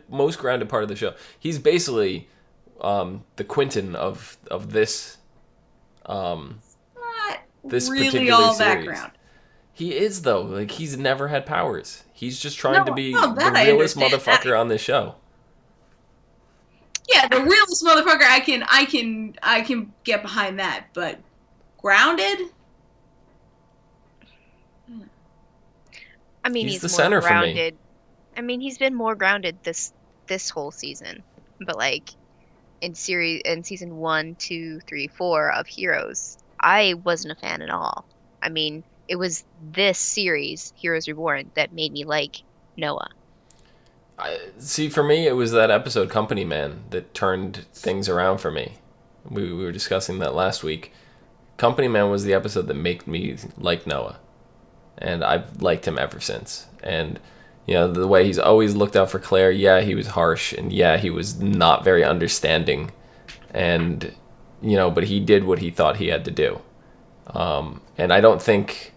[SPEAKER 1] most grounded part of the show. He's basically the Quentin of this this
[SPEAKER 2] really
[SPEAKER 1] particular
[SPEAKER 2] all
[SPEAKER 1] series.
[SPEAKER 2] background.
[SPEAKER 1] He is, though. Like, he's never had powers. He's just trying to be the
[SPEAKER 2] I
[SPEAKER 1] realest
[SPEAKER 2] understand.
[SPEAKER 1] motherfucker on this show.
[SPEAKER 2] Yeah, the realest motherfucker. I can get behind that, but grounded.
[SPEAKER 3] I mean,
[SPEAKER 1] He's the
[SPEAKER 3] more
[SPEAKER 1] center
[SPEAKER 3] grounded.
[SPEAKER 1] for me.
[SPEAKER 3] I mean, he's been more grounded this whole season, but like in season 1, 2, 3, 4 of Heroes, I wasn't a fan at all. I mean, it was this series, Heroes Reborn, that made me like Noah.
[SPEAKER 1] See, for me, it was that episode Company Man that turned things around for me. We were discussing that last week. Company Man was the episode that made me like Noah. And I've liked him ever since. And, you know, the way he's always looked out for Claire, yeah, he was harsh, and yeah, he was not very understanding. And, you know, but he did what he thought he had to do. And I don't think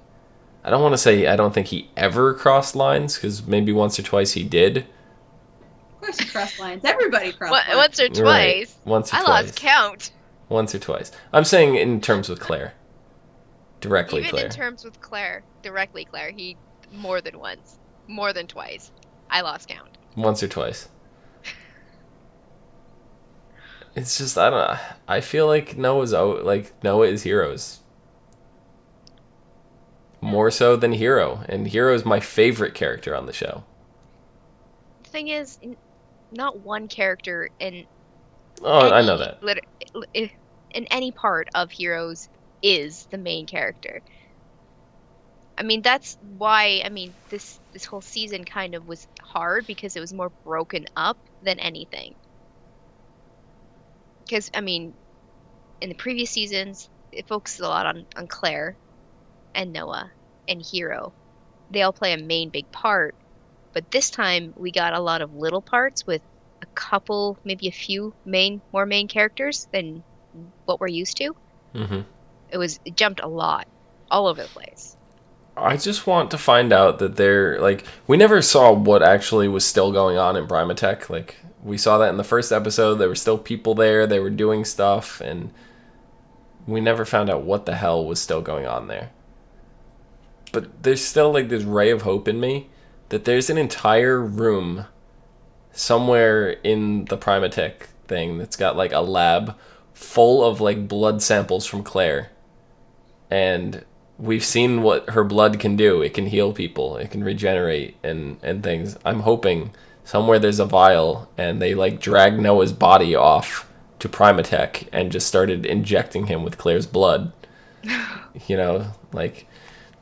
[SPEAKER 1] he ever crossed lines, because maybe once or twice he did.
[SPEAKER 2] Of course, he crossed lines. Everybody crossed lines.
[SPEAKER 3] Once or twice.
[SPEAKER 1] Right. Once or
[SPEAKER 3] I
[SPEAKER 1] twice.
[SPEAKER 3] lost count.
[SPEAKER 1] Once or twice. I'm saying in terms with Claire. Directly
[SPEAKER 3] Even
[SPEAKER 1] Claire.
[SPEAKER 3] in terms with Claire, directly Claire, he more than once, more than twice. I lost count.
[SPEAKER 1] Once or twice. It's just, I don't know. I feel like Noah is Heroes. More so than Hero. And Hero is my favorite character on the show.
[SPEAKER 3] The thing is, not one character in
[SPEAKER 1] I know that.
[SPEAKER 3] In any part of Heroes is the main character. I mean, that's why, I mean, this whole season kind of was hard because it was more broken up than anything. Because, I mean, in the previous seasons, it focuses a lot on Claire and Noah and Hero. They all play a main big part, but this time we got a lot of little parts with a couple, maybe a few more main characters than what we're used to.
[SPEAKER 1] Mm-hmm.
[SPEAKER 3] It jumped a lot, all over the place.
[SPEAKER 1] I just want to find out that they're, like, we never saw what actually was still going on in Primatech. Like, we saw that in the first episode. There were still people there. They were doing stuff, and we never found out what the hell was still going on there. But there's still, like, this ray of hope in me that there's an entire room somewhere in the Primatech thing that's got, like, a lab full of, like, blood samples from Claire. And we've seen what her blood can do. It can heal people. It can regenerate and things. I'm hoping somewhere there's a vial and they, like, dragged Noah's body off to Primatech and just started injecting him with Claire's blood. You know, like,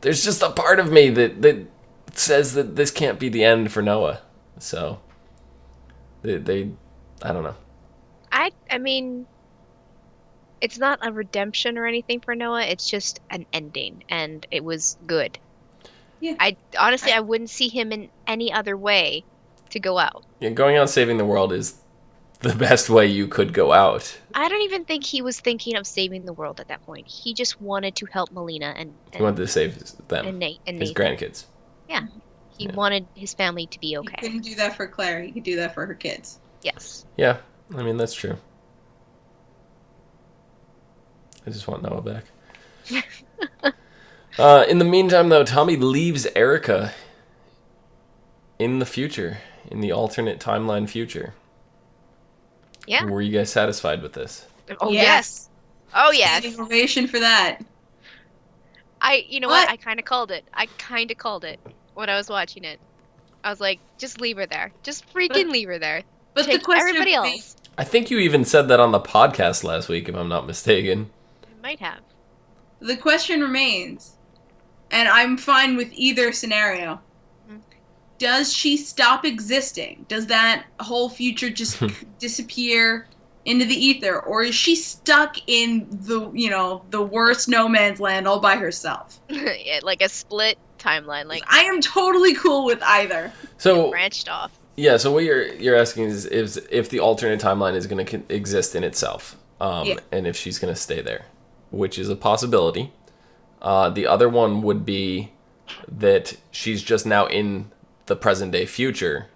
[SPEAKER 1] there's just a part of me that says that this can't be the end for Noah. So, they I don't know.
[SPEAKER 3] I mean, it's not a redemption or anything for Noah. It's just an ending, and it was good.
[SPEAKER 2] Yeah.
[SPEAKER 3] I wouldn't see him in any other way to go out.
[SPEAKER 1] Yeah, going out saving the world is the best way you could go out.
[SPEAKER 3] I don't even think he was thinking of saving the world at that point. He just wanted to help Melina and
[SPEAKER 1] He wanted to save them,
[SPEAKER 3] and
[SPEAKER 1] his
[SPEAKER 3] Nathan.
[SPEAKER 1] grandkids.
[SPEAKER 3] Yeah, he wanted his family to be
[SPEAKER 2] He
[SPEAKER 3] okay.
[SPEAKER 2] couldn't do that for Claire. He could do that for her kids.
[SPEAKER 3] Yes.
[SPEAKER 1] Yeah, I mean, that's true. I just want Noah back. In the meantime, though, Tommy leaves Erika in the future, in the alternate timeline future.
[SPEAKER 3] Yeah.
[SPEAKER 1] Were you guys satisfied with this?
[SPEAKER 3] Oh yes. Oh yes.
[SPEAKER 2] Standing ovation for that.
[SPEAKER 3] You know what? I kind of called it. When I was watching it. I was like, just leave her there. Just freaking leave her there.
[SPEAKER 2] But
[SPEAKER 3] Take
[SPEAKER 2] the question
[SPEAKER 3] everybody else.
[SPEAKER 1] I think you even said that on the podcast last week, if I'm not mistaken.
[SPEAKER 3] I might have.
[SPEAKER 2] The question remains, and I'm fine with either scenario. Does she stop existing? Does that whole future just disappear into the ether? Or is she stuck in the worst no man's land all by herself?
[SPEAKER 3] Yeah, like a split timeline. Like
[SPEAKER 2] I am totally cool with either.
[SPEAKER 1] So
[SPEAKER 3] branched off.
[SPEAKER 1] Yeah, so what you're asking is if the alternate timeline is going to exist in itself. and if she's going to stay there, which is a possibility. The other one would be that she's just now in the present-day future.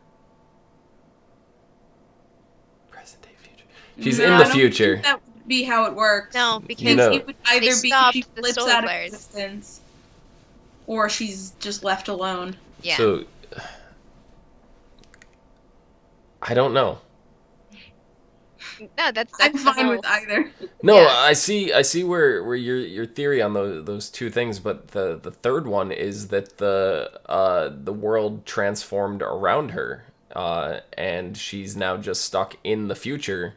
[SPEAKER 1] Present-day future. She's in the future.
[SPEAKER 2] Think that would be how it works.
[SPEAKER 3] No, because
[SPEAKER 2] it would either be she
[SPEAKER 3] the
[SPEAKER 2] flips
[SPEAKER 3] solar
[SPEAKER 2] out of
[SPEAKER 3] flares.
[SPEAKER 2] existence, or she's just left alone.
[SPEAKER 3] Yeah.
[SPEAKER 1] So, I don't know.
[SPEAKER 3] No, that's
[SPEAKER 2] I'm
[SPEAKER 3] the
[SPEAKER 2] fine
[SPEAKER 3] whole-
[SPEAKER 2] with either.
[SPEAKER 1] No,
[SPEAKER 3] Yeah.
[SPEAKER 1] I see where your theory on those two things, but the third one is that the world transformed around her, and she's now just stuck in the future,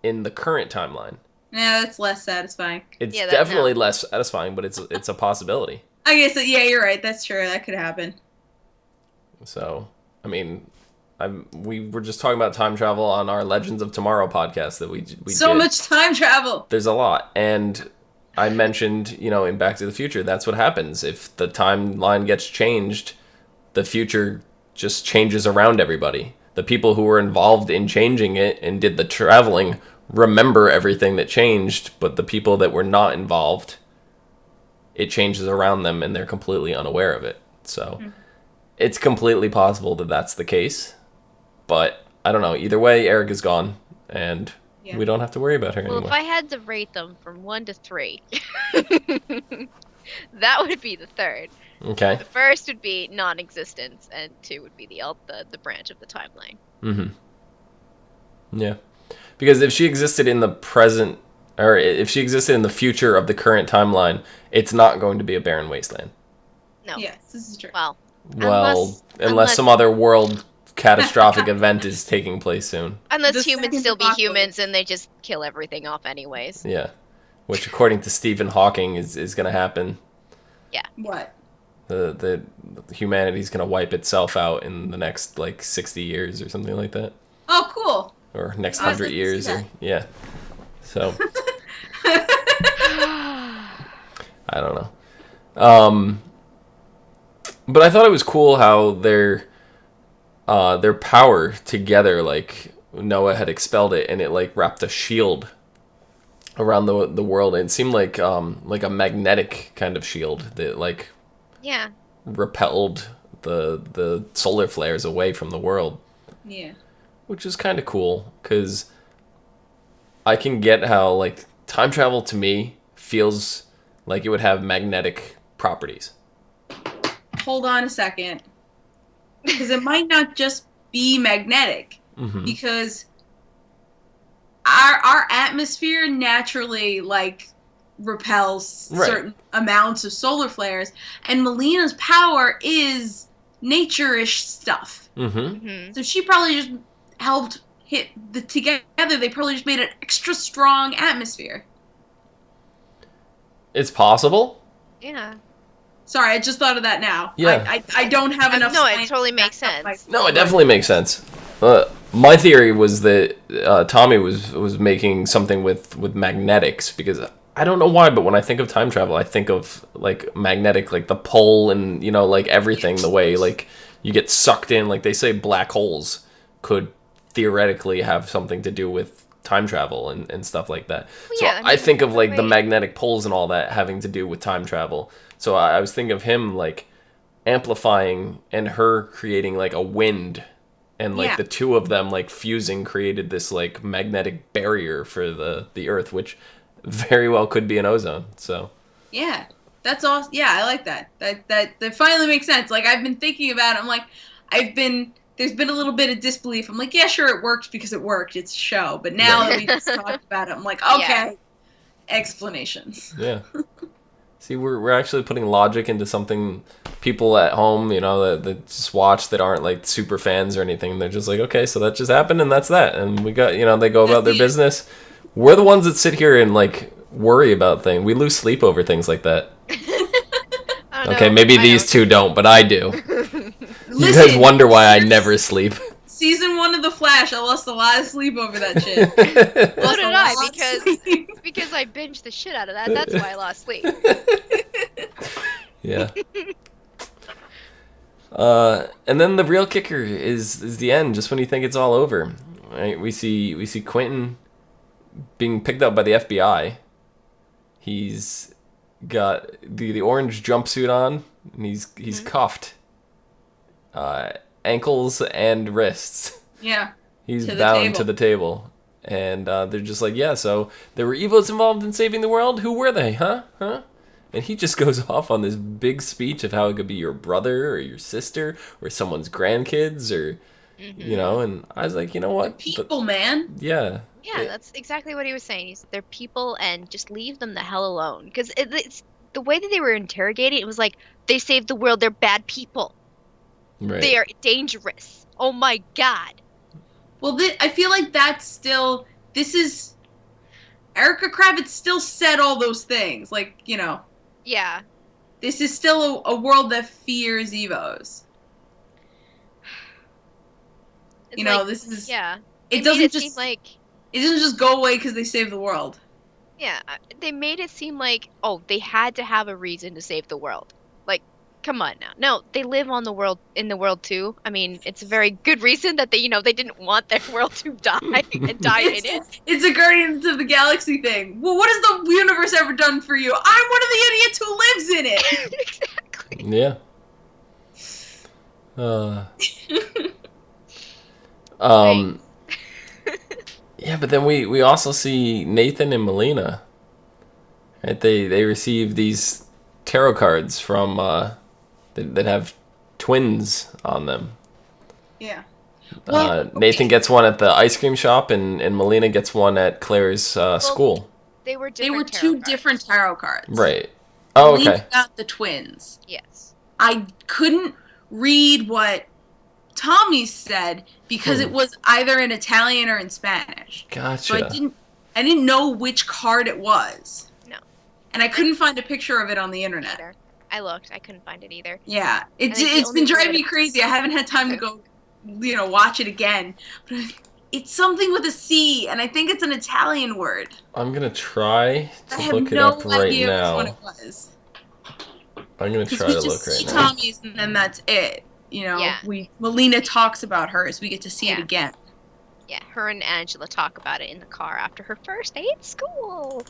[SPEAKER 1] in the current timeline.
[SPEAKER 2] Yeah, that's less satisfying.
[SPEAKER 1] It's
[SPEAKER 3] Yeah,
[SPEAKER 1] definitely less satisfying, but it's a possibility.
[SPEAKER 2] I guess yeah, you're right. That's true. That could happen.
[SPEAKER 1] So, I mean, we were just talking about time travel on our Legends of Tomorrow podcast that we
[SPEAKER 2] So
[SPEAKER 1] did.
[SPEAKER 2] much time travel.
[SPEAKER 1] There's a lot, and I mentioned, in Back to the Future, that's what happens if the timeline gets changed. The future just changes around everybody. The people who were involved in changing it and did the traveling remember everything that changed, but the people that were not involved, it changes around them and they're completely unaware of it. So it's completely possible that that's the case. But I don't know. Either way, Erika's gone, and we don't have to worry about her
[SPEAKER 3] Well,
[SPEAKER 1] anymore.
[SPEAKER 3] if I had to rate them from 1 to 3, that would be the third.
[SPEAKER 1] Okay.
[SPEAKER 3] The first would be non-existence, and 2 would be the branch of the timeline.
[SPEAKER 1] Mm-hmm. Yeah. Because if she existed in the present, or if she existed in the future of the current timeline, it's not going to be a barren wasteland.
[SPEAKER 3] No.
[SPEAKER 2] Yes, this is true.
[SPEAKER 3] Well,
[SPEAKER 1] unless some other world catastrophic event is taking place soon.
[SPEAKER 3] Unless
[SPEAKER 2] The
[SPEAKER 3] humans
[SPEAKER 2] second
[SPEAKER 3] still be
[SPEAKER 2] apocalypse.
[SPEAKER 3] humans and they just kill everything off anyways.
[SPEAKER 1] Yeah. Which, according to Stephen Hawking, is going to happen.
[SPEAKER 3] Yeah.
[SPEAKER 2] What?
[SPEAKER 1] The humanity's going to wipe itself out in the next, 60 years or something like that.
[SPEAKER 2] Oh, cool.
[SPEAKER 1] Or next
[SPEAKER 2] I was
[SPEAKER 1] 100
[SPEAKER 2] like to see
[SPEAKER 1] years.
[SPEAKER 2] that.
[SPEAKER 1] Or, yeah. So, I don't know. But I thought it was cool how their power together, Noah had expelled it, and it wrapped a shield around the world. And it seemed like a magnetic kind of shield that
[SPEAKER 3] Yeah.
[SPEAKER 1] repelled the solar flares away from the world.
[SPEAKER 2] Yeah.
[SPEAKER 1] Which is kind of cool, because I can get how time travel to me feels like it would have magnetic properties.
[SPEAKER 2] Hold on a second. Because it might not just be magnetic.
[SPEAKER 1] Mm-hmm.
[SPEAKER 2] Because our atmosphere naturally repels certain amounts of solar flares, and Melina's power is nature-ish stuff.
[SPEAKER 1] Mm-hmm.
[SPEAKER 3] Mm-hmm.
[SPEAKER 2] So she probably just helped hit together. They probably just made an extra strong atmosphere.
[SPEAKER 1] It's possible.
[SPEAKER 3] Yeah.
[SPEAKER 2] Sorry, I just thought of that now.
[SPEAKER 1] Yeah.
[SPEAKER 2] I don't have enough.
[SPEAKER 3] No, it
[SPEAKER 2] science
[SPEAKER 3] totally
[SPEAKER 2] to
[SPEAKER 3] makes
[SPEAKER 2] back up
[SPEAKER 3] sense.
[SPEAKER 1] No, it definitely makes sense. My theory was that Tommy was making something with magnetics, because I don't know why, but when I think of time travel, I think of magnetic, the pull and everything, the way you get sucked in. They say black holes could theoretically have something to do with time travel and stuff like that.
[SPEAKER 3] Well,
[SPEAKER 1] So
[SPEAKER 3] yeah,
[SPEAKER 1] I think of the
[SPEAKER 3] right.
[SPEAKER 1] magnetic poles and all that having to do with time travel. So I was thinking of him amplifying and her creating a wind, and
[SPEAKER 2] Yeah.
[SPEAKER 1] the two of them fusing created this magnetic barrier for the Earth, which very well could be an ozone. So
[SPEAKER 2] Yeah, that's awesome. Yeah, I like that. That finally makes sense. I've been thinking about it. I'm there's been a little bit of disbelief. I'm yeah, sure, it worked because it worked. It's a show. But now that we just talked about it, I'm okay. Explanations.
[SPEAKER 1] yeah. See, we're actually putting logic into something people at home, that just watch, that aren't super fans or anything. They're just okay, so that just happened and that's that. And we got, they go about their business. We're the ones that sit here and worry about things. We lose sleep over things like that.
[SPEAKER 3] I don't
[SPEAKER 1] Okay,
[SPEAKER 3] know.
[SPEAKER 1] maybe
[SPEAKER 3] I
[SPEAKER 1] these two don't, but I do. You guys
[SPEAKER 2] Listen,
[SPEAKER 1] wonder why I never sleep.
[SPEAKER 2] Season 1 of The Flash, I lost a lot of sleep over that shit.
[SPEAKER 3] So
[SPEAKER 2] Lost
[SPEAKER 3] did
[SPEAKER 2] a
[SPEAKER 3] I,
[SPEAKER 2] lot of
[SPEAKER 3] because
[SPEAKER 2] sleep.
[SPEAKER 3] because I binged the shit out of that. That's why I lost sleep.
[SPEAKER 1] Yeah. And then the real kicker is the end, just when you think it's all over. Right? We see Quentin being picked up by the FBI. He's got the orange jumpsuit on, and he's cuffed, ankles and wrists.
[SPEAKER 2] Yeah.
[SPEAKER 1] He's
[SPEAKER 2] To the
[SPEAKER 1] bound
[SPEAKER 2] table.
[SPEAKER 1] to the table, and they're just like, yeah. So there were evils involved in saving the world. Who were they? Huh? And he just goes off on this big speech of how it could be your brother or your sister or someone's grandkids or And I was like, you know what?
[SPEAKER 2] People, man.
[SPEAKER 1] Yeah.
[SPEAKER 3] Yeah, that's exactly what he was saying. They're people, and just leave them the hell alone. Because it's the way that they were interrogating. It was like they saved the world. They're bad people.
[SPEAKER 1] Right.
[SPEAKER 3] They are dangerous. Oh my god.
[SPEAKER 2] Well, I feel like that's still. This is. Erika Kravitz still said all those things. Like,
[SPEAKER 3] Yeah.
[SPEAKER 2] This is still a world that fears Evos. This is.
[SPEAKER 3] Yeah.
[SPEAKER 2] It doesn't
[SPEAKER 3] seem like.
[SPEAKER 2] It doesn't just go away because they save the world.
[SPEAKER 3] Yeah, they made it seem like, oh, they had to have a reason to save the world. Like, come on now. No, they live in the world too. I mean, it's a very good reason that they didn't want their world to die and die in it.
[SPEAKER 2] It's a Guardians of the Galaxy thing. Well, what has the universe ever done for you? I'm one of the idiots who lives in it.
[SPEAKER 3] Exactly.
[SPEAKER 1] Yeah. Yeah, but then we also see Nathan and Melina. Right? They receive these tarot cards from that have twins on them.
[SPEAKER 2] Yeah. Well,
[SPEAKER 1] Nathan gets one at the ice cream shop, and Melina gets one at Claire's school.
[SPEAKER 3] They were
[SPEAKER 2] two different tarot cards.
[SPEAKER 1] Right. Oh,
[SPEAKER 2] Melina
[SPEAKER 1] okay.
[SPEAKER 2] got the twins.
[SPEAKER 3] Yes.
[SPEAKER 2] I couldn't read what Tommy said because it was either in Italian or in Spanish.
[SPEAKER 1] Gotcha.
[SPEAKER 2] So I didn't know which card it was.
[SPEAKER 3] No.
[SPEAKER 2] And I couldn't find a picture of it on the internet.
[SPEAKER 3] Either. I looked. I couldn't find it either.
[SPEAKER 2] Yeah. It's been driving me crazy. I haven't had time to go, watch it again. But it's something with a C, and I think it's an Italian word.
[SPEAKER 1] I'm going to try to look it
[SPEAKER 2] no
[SPEAKER 1] up right
[SPEAKER 2] idea
[SPEAKER 1] now.
[SPEAKER 2] Which one it was.
[SPEAKER 1] I'm going to try to look right now.
[SPEAKER 2] Tommy's, and then that's it.
[SPEAKER 3] Yeah.
[SPEAKER 2] Melina talks about hers. We get to see it again.
[SPEAKER 3] Yeah, her and Angela talk about it in the car after her first day at school.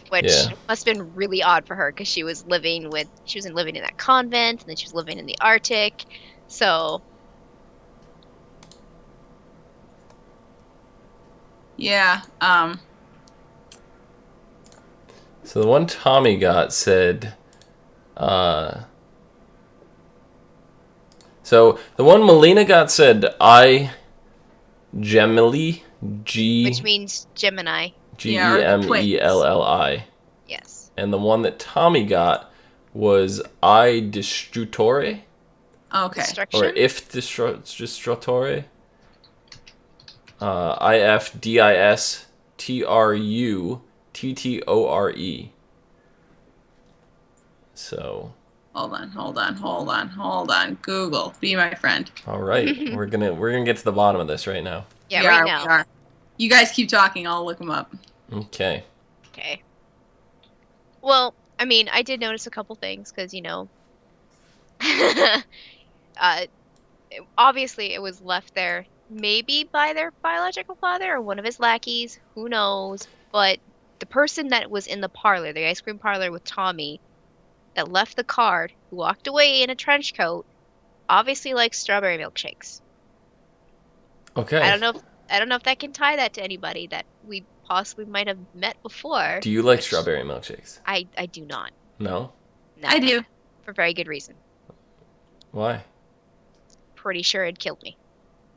[SPEAKER 3] Which must have been really odd for her because she was living in that convent, and then she was living in the Arctic. So
[SPEAKER 2] yeah.
[SPEAKER 1] So the one Tommy got said, so the one Melina got said, Gemini,
[SPEAKER 3] which means Gemini.
[SPEAKER 1] Gemelli.
[SPEAKER 3] Yes.
[SPEAKER 1] And the one that Tommy got was I Distrutore.
[SPEAKER 2] Okay.
[SPEAKER 3] Destruction?
[SPEAKER 1] Or If Distrutore. IFDISTRUTTORE. So.
[SPEAKER 2] Hold on. Google, be my friend.
[SPEAKER 1] All right, we're gonna get to the bottom of this right now.
[SPEAKER 3] Yeah,
[SPEAKER 2] we
[SPEAKER 3] right now.
[SPEAKER 2] We are. You guys keep talking. I'll look them up.
[SPEAKER 1] Okay.
[SPEAKER 3] Okay. Well, I mean, I did notice a couple things because obviously it was left there maybe by their biological father or one of his lackeys. Who knows? But the person that was in the parlor, the ice cream parlor with Tommy, that left the card, who walked away in a trench coat, obviously likes strawberry milkshakes.
[SPEAKER 1] Okay.
[SPEAKER 3] I don't know if that can tie that to anybody that we possibly might have met before.
[SPEAKER 1] Do you like strawberry milkshakes?
[SPEAKER 3] I do not.
[SPEAKER 1] No?
[SPEAKER 3] No.
[SPEAKER 2] I do.
[SPEAKER 3] For very good reason.
[SPEAKER 1] Why?
[SPEAKER 3] Pretty sure it killed me.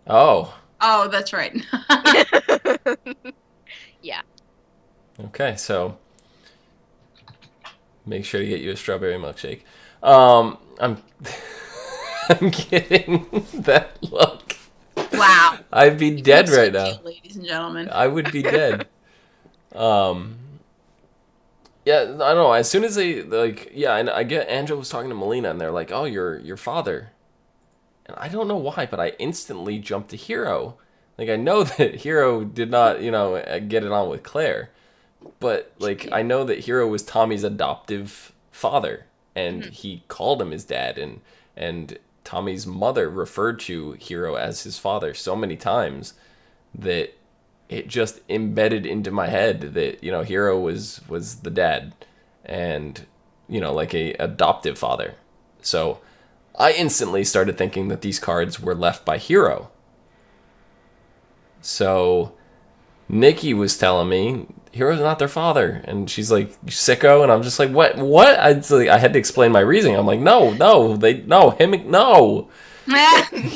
[SPEAKER 1] Oh.
[SPEAKER 2] Oh, that's right.
[SPEAKER 3] Yeah.
[SPEAKER 1] Okay, so make sure to get you a strawberry milkshake. I'm I'm kidding. That look.
[SPEAKER 2] Wow.
[SPEAKER 1] I'd be dead right now.
[SPEAKER 2] Ladies and gentlemen.
[SPEAKER 1] I would be dead. Yeah, I don't know. As soon as they and I get Angela was talking to Melina, and they're like, "Oh, your father," and I don't know why, but I instantly jumped to Hero. Like I know that Hero did not, get it on with Claire, but I know that Hero was Tommy's adoptive father, and he called him his dad, and Tommy's mother referred to Hero as his father so many times that it just embedded into my head that, you know, Hiro was the dad and, you know, like a adoptive father. So I instantly started thinking that these cards were left by Hiro. So Nikki was telling me Hiro's not their father, and she's like, "You sicko," and I'm just like, "What? What?" I had to explain my reasoning. I'm like, "No, no."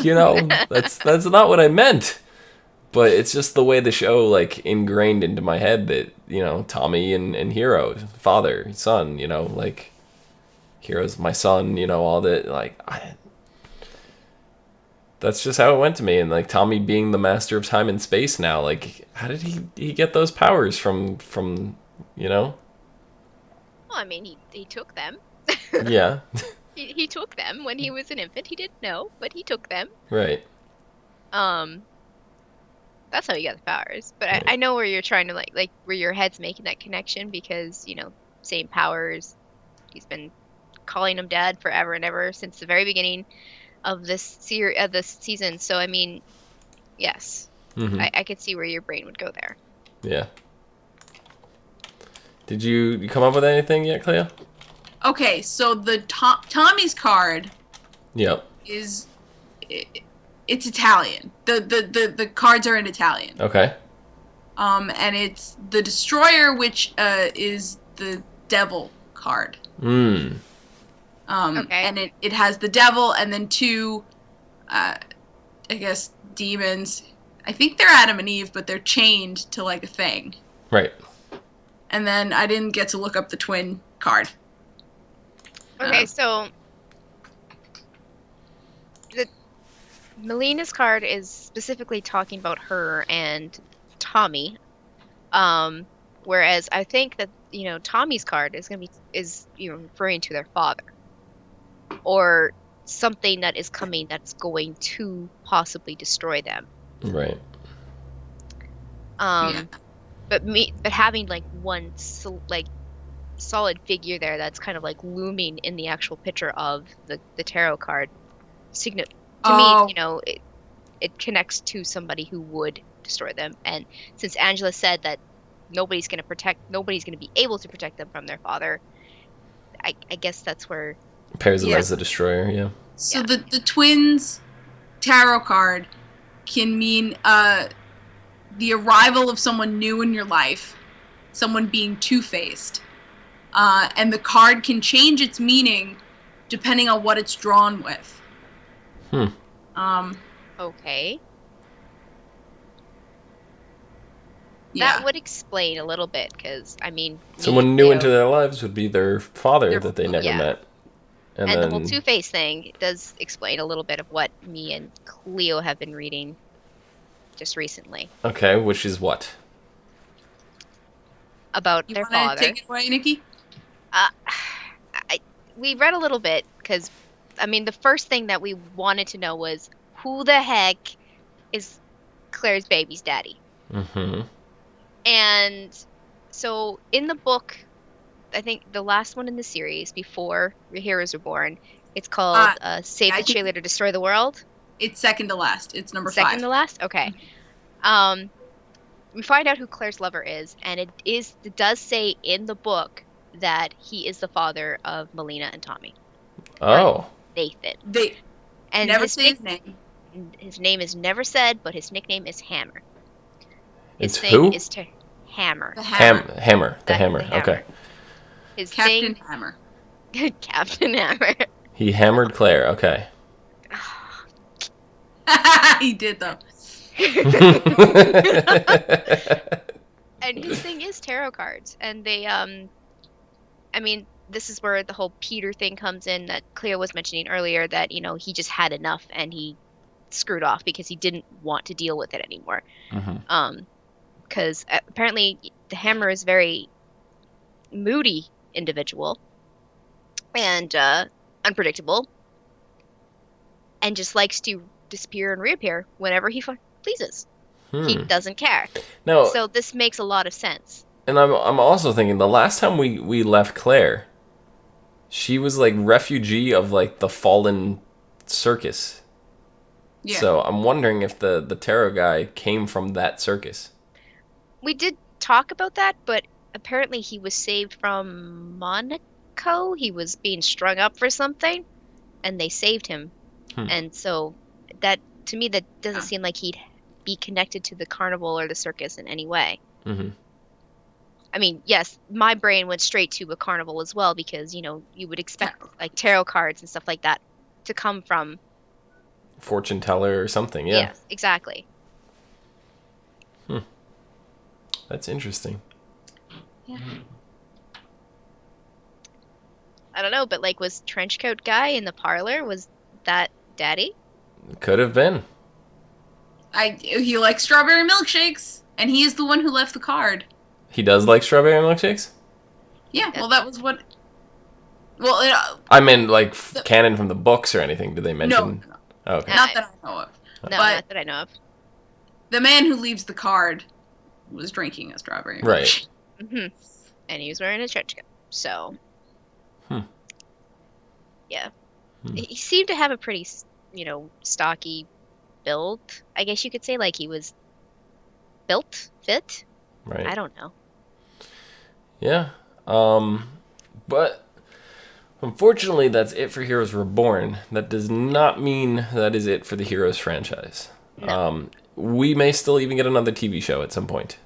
[SPEAKER 1] You know, that's not what I meant. But it's just the way the show like ingrained into my head that, you know, Tommy and Hiro, father, son, you know, like Hiro's my son, you know, all that, like that's just how it went to me. And like Tommy being the master of time and space now, like how did he get those powers from you know?
[SPEAKER 3] Well, I mean, he took them.
[SPEAKER 1] Yeah.
[SPEAKER 3] He took them when he was an infant. He didn't know, but he took them.
[SPEAKER 1] Right.
[SPEAKER 3] That's how he got the powers. But I know where you're trying to like where your head's making that connection because, you know, same powers. He's been calling him dad forever and ever since the very beginning of this season. So I mean, yes, I could see where your brain would go there.
[SPEAKER 1] Yeah. Did you come up with anything yet, Clio?
[SPEAKER 2] Okay, so the Tommy's card.
[SPEAKER 1] Yep.
[SPEAKER 2] It's Italian. The cards are in Italian.
[SPEAKER 1] Okay.
[SPEAKER 2] And it's the Destroyer, which is the Devil card.
[SPEAKER 1] Okay.
[SPEAKER 2] And it has the Devil and then two, I guess, demons. I think they're Adam and Eve, but they're chained to like a thing.
[SPEAKER 1] Right.
[SPEAKER 2] And then I didn't get to look up the twin card.
[SPEAKER 3] Okay, so the Melina's card is specifically talking about her and Tommy, whereas I think that, you know, Tommy's card is you know, referring to their father or something that is coming that's going to possibly destroy them.
[SPEAKER 1] Right.
[SPEAKER 3] But having like one solid figure there that's kind of like looming in the actual picture of the tarot card to me, you know, it connects to somebody who would destroy them. And since Angela said that nobody's going to be able to protect them from their father, I guess that's where
[SPEAKER 1] pairs them as the destroyer. Yeah.
[SPEAKER 2] So the twins tarot card can mean the arrival of someone new in your life, someone being two-faced. And the card can change its meaning depending on what it's drawn with.
[SPEAKER 3] Okay.
[SPEAKER 2] Yeah.
[SPEAKER 3] That would explain a little bit, because, I mean...
[SPEAKER 1] Someone new into their lives would be their father that they never met.
[SPEAKER 3] And then, the whole two-face thing does explain a little bit of what me and Clio have been reading just recently.
[SPEAKER 1] Okay, which is what?
[SPEAKER 3] About their father. You want
[SPEAKER 2] to take it away, Nikki?
[SPEAKER 3] We read a little bit, because, I mean, the first thing that we wanted to know was, who the heck is Claire's baby's daddy?
[SPEAKER 1] Mm-hmm.
[SPEAKER 3] And so, in the book, I think the last one in the series, before Heroes Reborn, it's called Save the Cheerleader, Destroy the World.
[SPEAKER 2] It's second to last. It's number 5.
[SPEAKER 3] Second to last? Okay. We find out who Claire's lover is, and it does say in the book that he is the father of Melina and Tommy.
[SPEAKER 1] Oh.
[SPEAKER 3] Nathan.
[SPEAKER 2] They never say his name.
[SPEAKER 3] His name is never said, but his nickname is Hammer.
[SPEAKER 1] His who?
[SPEAKER 3] Is to Hammer.
[SPEAKER 1] The Hammer. Hammer. The Hammer. Okay.
[SPEAKER 2] His Captain Hammer.
[SPEAKER 3] Captain Hammer.
[SPEAKER 1] He hammered Claire. Okay.
[SPEAKER 2] He did though.
[SPEAKER 3] And his thing is tarot cards, and they I mean, this is where the whole Peter thing comes in that Clio was mentioning earlier, that, you know, he just had enough and he screwed off because he didn't want to deal with it anymore. Because apparently the Hammer is a very moody individual and unpredictable and just likes to disappear and reappear whenever he pleases. He doesn't care.
[SPEAKER 1] No.
[SPEAKER 3] So this makes a lot of sense. And
[SPEAKER 1] I'm also thinking the last time we left Claire, she was like refugee of like the fallen circus. Yeah. So I'm wondering if the tarot guy came from that circus.
[SPEAKER 3] we did talk about that, but apparently he was saved from Monaco. He was being strung up for something, and they saved him. And so that, to me, that doesn't seem like he'd be connected to the carnival or the circus in any way.
[SPEAKER 1] Mm-hmm.
[SPEAKER 3] I mean, yes, my brain went straight to a carnival as well because, you would expect like tarot cards and stuff like that to come from
[SPEAKER 1] Fortune teller or something, yeah.
[SPEAKER 3] Yes, exactly.
[SPEAKER 1] That's interesting.
[SPEAKER 2] Yeah.
[SPEAKER 3] I don't know, but like, was Trenchcoat Guy in the parlor, was that Daddy?
[SPEAKER 1] Could have been.
[SPEAKER 2] He likes strawberry milkshakes, and he is the one who left the card.
[SPEAKER 1] He does like strawberry milkshakes?
[SPEAKER 2] Yeah, well, that was what... Well,
[SPEAKER 1] I mean, like, canon from the books or anything. Did they mention?
[SPEAKER 2] No.
[SPEAKER 1] Oh, okay.
[SPEAKER 2] Not that I know of.
[SPEAKER 3] No, not that I know of.
[SPEAKER 2] The man who leaves the card was drinking a strawberry milkshake.
[SPEAKER 1] Right.
[SPEAKER 3] Mm-hmm. And he was wearing a trench coat, so... Yeah. He seemed to have a pretty, stocky build. I guess you could say, like, he was fit.
[SPEAKER 1] Right.
[SPEAKER 3] I don't know.
[SPEAKER 1] Yeah. But unfortunately, that's it for Heroes Reborn. That does not mean that is it for the Heroes franchise.
[SPEAKER 3] No.
[SPEAKER 1] We may still even get another TV show at some point.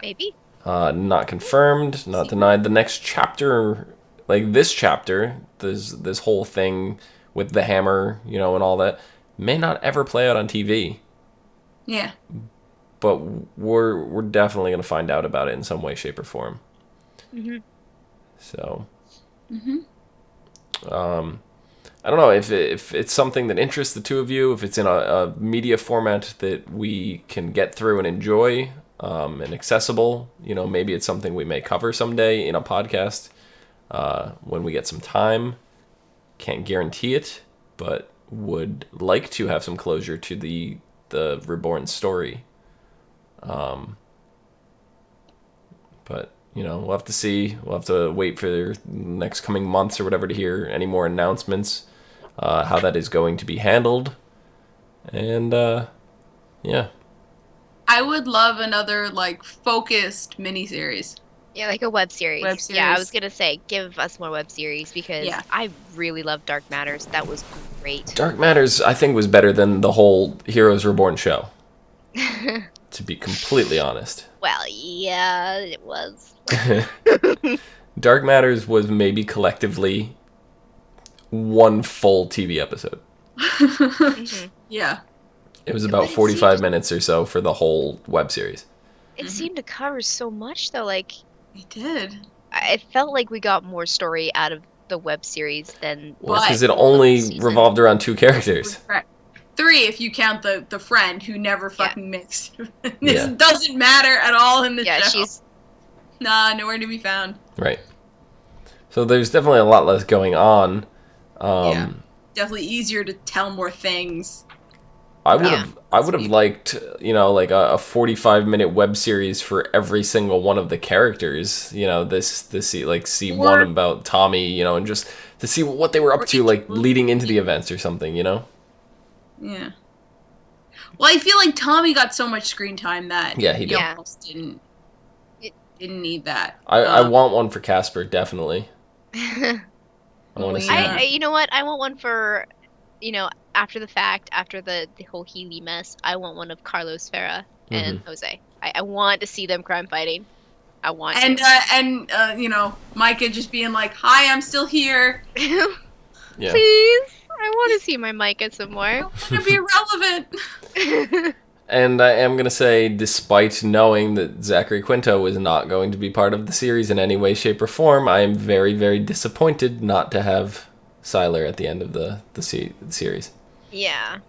[SPEAKER 3] Maybe.
[SPEAKER 1] Not confirmed, not denied. The next chapter, like this chapter, this whole thing with the hammer, and all that, may not ever play out on TV.
[SPEAKER 2] Yeah.
[SPEAKER 1] But we're definitely going to find out about it in some way, shape, or form.
[SPEAKER 3] Mm-hmm.
[SPEAKER 1] So, I don't know if it's something that interests the two of you, if it's in a media format that we can get through and enjoy, and accessible. Maybe it's something we may cover someday in a podcast when we get some time. Can't guarantee it, but would like to have some closure to the Reborn story. But we'll have to see. We'll have to wait for the next coming months or whatever to hear any more announcements, how that is going to be handled. And yeah.
[SPEAKER 2] I would love another focused miniseries.
[SPEAKER 3] Yeah, like a web series. Yeah, I was gonna say, give us more web series because I really love Dark Matters. That was great.
[SPEAKER 1] Dark Matters, I think, was better than the whole Heroes Reborn show. To be completely honest.
[SPEAKER 3] Well, yeah, it was.
[SPEAKER 1] Dark Matters was maybe collectively one full TV episode.
[SPEAKER 2] Yeah.
[SPEAKER 1] It was about 45 minutes or so for the whole web series.
[SPEAKER 3] It seemed to cover so much, though. Like,
[SPEAKER 2] it did.
[SPEAKER 3] I felt like we got more story out of the web series than...
[SPEAKER 1] Well, because it only revolved around 2 characters.
[SPEAKER 2] 3 if you count the friend who never fucking mixed. This doesn't matter at all in the show. Yeah, she's... Nah, nowhere to be found.
[SPEAKER 1] Right. So there's definitely a lot less going on.
[SPEAKER 2] Definitely easier to tell more things.
[SPEAKER 1] I would have liked, like a 45-minute web series for every single one of the characters. See one about Tommy, and just to see what they were up to, leading into the events or something, Yeah.
[SPEAKER 2] Well, I feel like Tommy got so much screen time that
[SPEAKER 1] he did.
[SPEAKER 2] Almost didn't need that.
[SPEAKER 1] I want one for Casper, definitely. I want to see him.
[SPEAKER 3] You know what? I want one for, after the fact, after the whole Healy mess, I want one of Carlos Ferra and Jose. I want to see them crime fighting. I want
[SPEAKER 2] to. Micah just being like, "Hi, I'm still here."
[SPEAKER 1] Yeah.
[SPEAKER 3] Please, I want to see my Micah some more.
[SPEAKER 2] I want to be irrelevant.
[SPEAKER 1] And I am going to say, despite knowing that Zachary Quinto is not going to be part of the series in any way, shape, or form, I am very, very disappointed not to have Siler at the end of the series.
[SPEAKER 3] Yeah.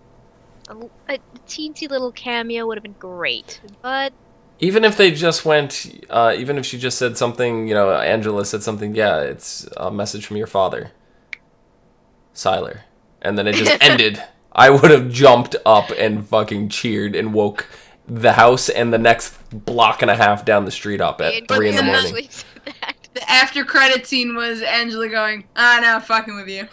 [SPEAKER 3] A teensy little cameo would have been great, but...
[SPEAKER 1] Even if they just went, even if she just said something, Angela said something, it's a message from your father, Siler. And then it just ended. I would have jumped up and fucking cheered and woke the house and the next block and a half down the street up at 3 in the morning.
[SPEAKER 2] The after credit scene was Angela going, no, fucking with you.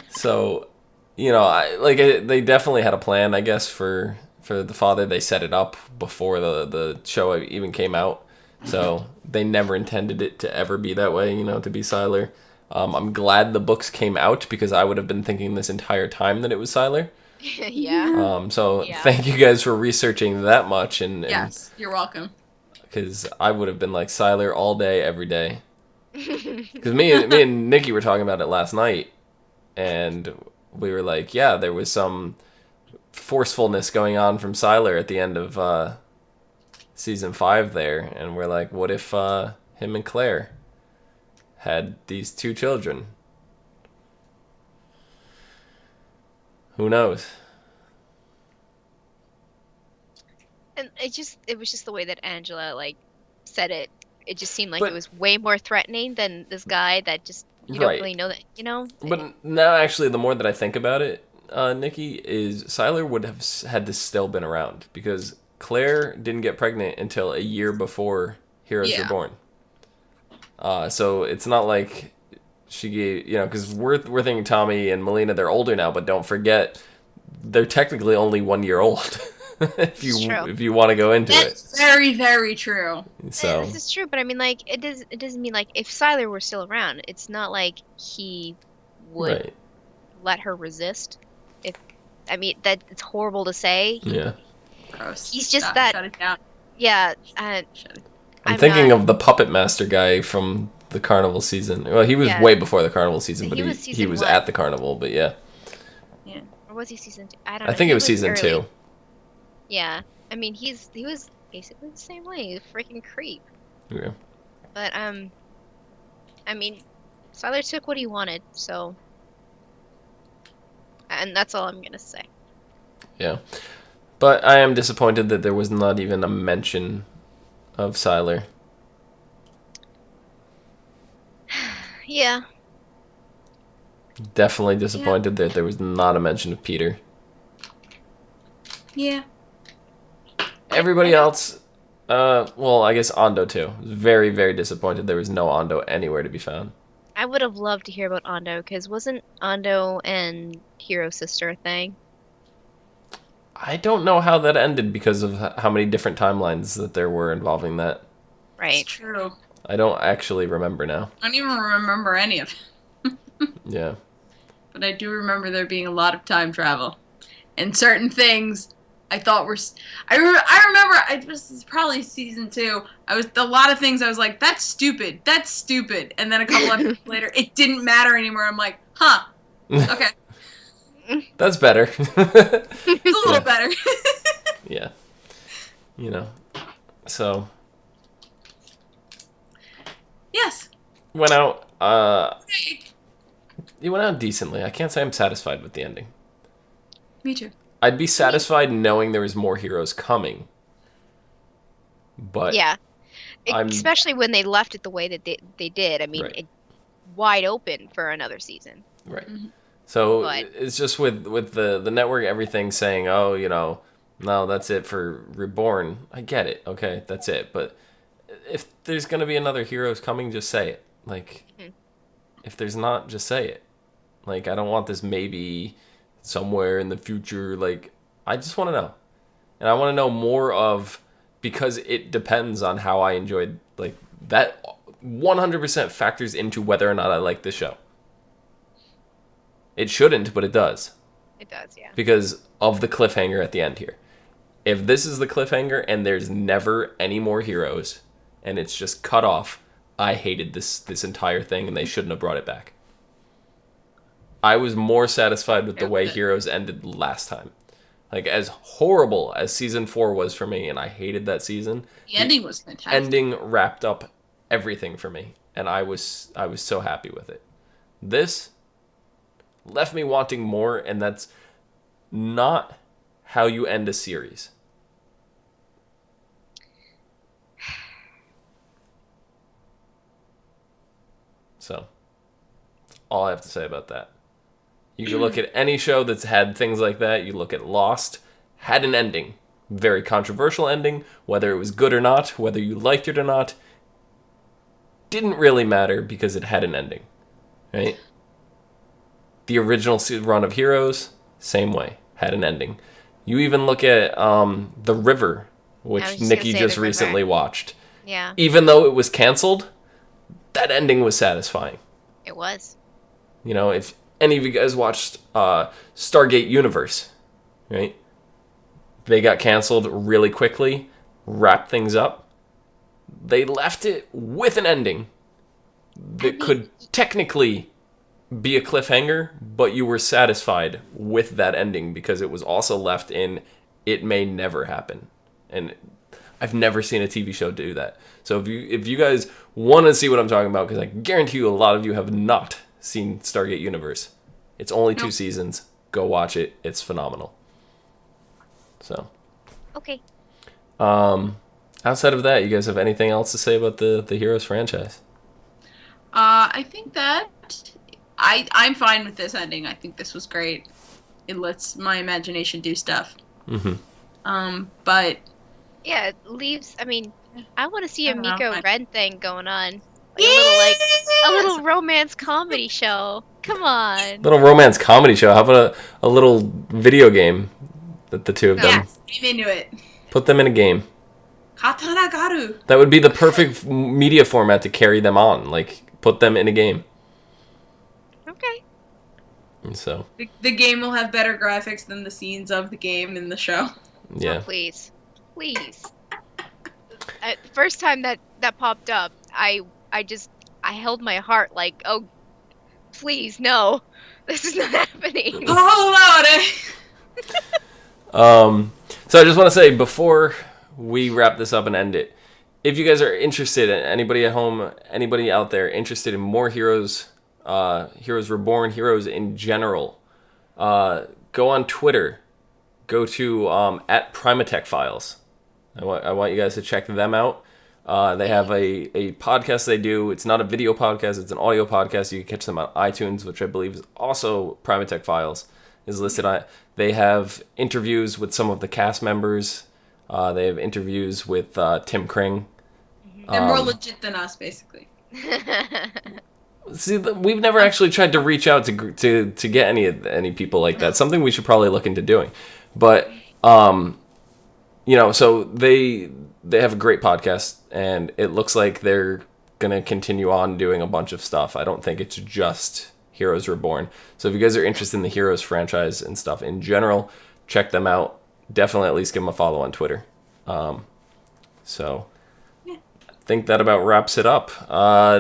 [SPEAKER 1] So, they definitely had a plan, I guess, for for the father. They set it up before the show even came out. So they never intended it to ever be that way, to be Sylar. I'm glad the books came out because I would have been thinking this entire time that it was Sylar.
[SPEAKER 3] Yeah.
[SPEAKER 1] So thank you guys for researching that much. And
[SPEAKER 2] yes, you're welcome.
[SPEAKER 1] Because I would have been like Sylar all day, every day. Because me and Nikki were talking about it last night, and we were like, yeah, there was some forcefulness going on from Sylar at the end of season 5 there, and we're like, what if him and Claire had these 2 children? Who knows?
[SPEAKER 3] And it was just the way that Angela said it. It just seemed like it was way more threatening than this guy that just you don't really know that.
[SPEAKER 1] But now, actually, the more that I think about it, Nikki, is Sylar would have had to still been around because Claire didn't get pregnant until a year before Heroes Reborn. So it's not like she gave, because we're thinking Tommy and Melina, they're older now, but don't forget they're technically only 1 year old. if you want to go into it.
[SPEAKER 2] That's very, very true.
[SPEAKER 1] So
[SPEAKER 3] this is true, but I mean, it doesn't mean if Sylar were still around, it's not like he would let her resist. That it's horrible to say.
[SPEAKER 1] Yeah.
[SPEAKER 2] Gross.
[SPEAKER 3] He's just
[SPEAKER 2] Shut it down.
[SPEAKER 3] Yeah.
[SPEAKER 1] I'm thinking of the Puppet Master guy from the Carnival season. Well, he was way before the Carnival season, but he was at the Carnival. But yeah.
[SPEAKER 3] Yeah. Or was he season 2? I don't know.
[SPEAKER 1] I think it was season early. 2.
[SPEAKER 3] Yeah, I mean he was basically the same way, a freaking creep.
[SPEAKER 1] Yeah.
[SPEAKER 3] But I mean, Sylar took what he wanted, so, and that's all I'm gonna say.
[SPEAKER 1] Yeah, but I am disappointed that there was not even a mention of Sylar.
[SPEAKER 3] Yeah.
[SPEAKER 1] Definitely disappointed that there was not a mention of Peter.
[SPEAKER 2] Yeah.
[SPEAKER 1] Everybody else, well, I guess Ando too. Very, very disappointed there was no Ando anywhere to be found.
[SPEAKER 3] I would have loved to hear about Ando, because wasn't Ando and Hero Sister a thing?
[SPEAKER 1] I don't know how that ended because of how many different timelines that there were involving that.
[SPEAKER 3] Right.
[SPEAKER 2] It's true.
[SPEAKER 1] I don't actually remember now.
[SPEAKER 2] I don't even remember any of it.
[SPEAKER 1] Yeah.
[SPEAKER 2] But I do remember there being a lot of time travel. And certain things I thought were... I remember, this is probably season 2, a lot of things I was like, that's stupid. And then a couple episodes later, it didn't matter anymore. I'm like, huh. Okay.
[SPEAKER 1] That's better.
[SPEAKER 2] It's a little better.
[SPEAKER 1] Yeah. So.
[SPEAKER 2] Yes.
[SPEAKER 1] Went out, it went out decently. I can't say I'm satisfied with the ending.
[SPEAKER 2] Me too.
[SPEAKER 1] I'd be satisfied knowing there was more heroes coming. But
[SPEAKER 3] yeah. Especially when they left it the way that they did. I mean, it wide open for another season.
[SPEAKER 1] Right. Mm-hmm. So it's just with the network, everything saying, oh, no, that's it for Reborn. I get it. Okay, that's it. But if there's going to be another heroes coming, just say it. If there's not, just say it. I don't want this maybe somewhere in the future. I just want to know. And I want to know more of, because it depends on how I enjoyed, that 100% factors into whether or not I like the show. It shouldn't, but it does.
[SPEAKER 3] It does, yeah.
[SPEAKER 1] Because of the cliffhanger at the end here. If this is the cliffhanger and there's never any more heroes and it's just cut off, I hated this entire thing and they shouldn't have brought it back. I was more satisfied with the way Heroes ended last time. As horrible as season 4 was for me, and I hated that season.
[SPEAKER 2] The ending was fantastic.
[SPEAKER 1] Ending wrapped up everything for me, and I was so happy with it. This left me wanting more, and that's not how you end a series. So, all I have to say about that. You can look at any show that's had things like that. You look at Lost, had an ending. Very controversial ending, whether it was good or not, whether you liked it or not. Didn't really matter because it had an ending. Right? The original run of Heroes, same way, had an ending. You even look at The River,
[SPEAKER 3] I was
[SPEAKER 1] which
[SPEAKER 3] just
[SPEAKER 1] Nikki
[SPEAKER 3] gonna say
[SPEAKER 1] just
[SPEAKER 3] The River.
[SPEAKER 1] recently watched.
[SPEAKER 3] Yeah,
[SPEAKER 1] Even though it was canceled, that ending was satisfying.
[SPEAKER 3] it was.
[SPEAKER 1] You know, if any of you guys watched Stargate Universe, right? They got canceled really quickly, wrapped things up. They left it with an ending that could technically be a cliffhanger, but you were satisfied with that ending because it was also left in it may never happen. And I've never seen a TV show do that. So if you guys want to see what I'm talking about, because I guarantee you a lot of you have not seen Stargate Universe. It's only 2 seasons. Go watch it. It's phenomenal. So.
[SPEAKER 3] Okay.
[SPEAKER 1] Outside of that, you guys have anything else to say about the Heroes franchise?
[SPEAKER 2] I think that I'm fine with this ending. I think this was great. It lets my imagination do stuff. But
[SPEAKER 3] Yeah, it leaves. I mean, I want to see
[SPEAKER 2] I
[SPEAKER 3] a
[SPEAKER 2] don't know,
[SPEAKER 3] Miko Ren thing going on.
[SPEAKER 2] yes!
[SPEAKER 3] A little romance comedy show. Come on.
[SPEAKER 1] Little romance comedy show. How about a little video game that the two of them?
[SPEAKER 2] Yes, I'm into it.
[SPEAKER 1] Put them in a game.
[SPEAKER 2] Katana Garu.
[SPEAKER 1] That would be the perfect media format to carry them on. Like, put them in a game.
[SPEAKER 3] Okay.
[SPEAKER 1] And so.
[SPEAKER 2] The game will have better graphics than the scenes of the game in the show.
[SPEAKER 1] Yeah.
[SPEAKER 3] Oh, please. First time that popped up, I held my heart like, oh, please, no. This is not happening.
[SPEAKER 2] Oh,
[SPEAKER 1] Lord. So I just want to say, before we wrap this up and end it, if you guys are interested, anybody at home, anybody out there interested in more Heroes, Heroes Reborn, Heroes in general, go on Twitter. Go to at Primatech Files. I want you guys to check them out. They have a podcast they do. It's not a video podcast. It's an audio podcast. You can catch them on iTunes, which I believe is also Primatech Files is listed on it. They have interviews with some of the cast members. They have interviews with Tim Kring.
[SPEAKER 2] They're more legit than us, basically.
[SPEAKER 1] See, we've never actually tried to reach out to get any people like that. Something we should probably look into doing. But so they have a great podcast, and it looks like they're gonna continue on doing a bunch of stuff. I don't think it's just Heroes Reborn. So if you guys are interested in the Heroes franchise and stuff in general, check them out. Definitely at least give them a follow on Twitter. So I think that about wraps it up.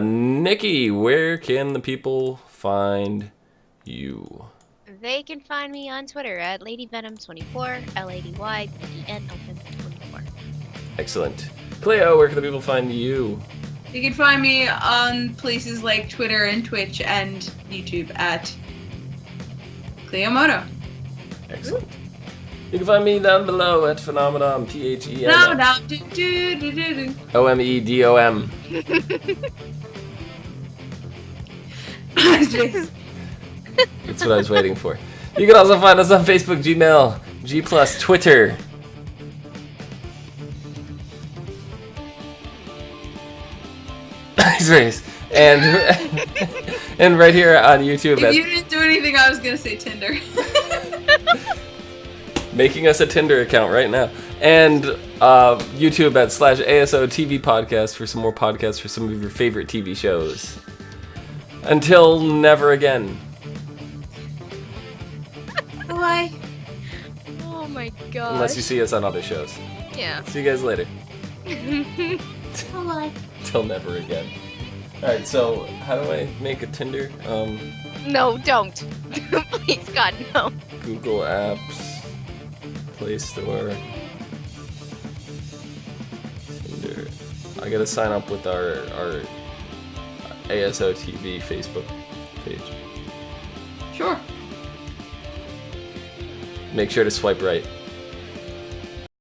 [SPEAKER 1] Nikki, where can the people find you?
[SPEAKER 3] They can find me on Twitter at LadyVenom24, LadyVenom24.
[SPEAKER 1] Excellent. Clio, where can the people find you?
[SPEAKER 2] You can find me on places like Twitter and Twitch and YouTube at Cliomoto.
[SPEAKER 1] Excellent. You can find me down below at Phenomenon, PHENOMEDOM. That's what I was waiting for. You can also find us on Facebook, Gmail, G+, Twitter. and right here on YouTube.
[SPEAKER 2] If you didn't do anything, I was gonna say Tinder.
[SPEAKER 1] Making us a Tinder account right now. And YouTube at /ASO TV podcast for some more podcasts for some of your favorite TV shows. Until never again.
[SPEAKER 2] Bye.
[SPEAKER 3] Oh my god.
[SPEAKER 1] Unless you see us on other shows.
[SPEAKER 3] Yeah.
[SPEAKER 1] See you guys later.
[SPEAKER 2] Bye.
[SPEAKER 1] Till never again. Alright, so how do I make a Tinder?
[SPEAKER 3] No, don't. Please, God, no.
[SPEAKER 1] Google Apps, Play Store, Tinder. I gotta sign up with our ASO TV Facebook page.
[SPEAKER 2] Sure.
[SPEAKER 1] Make sure to swipe right.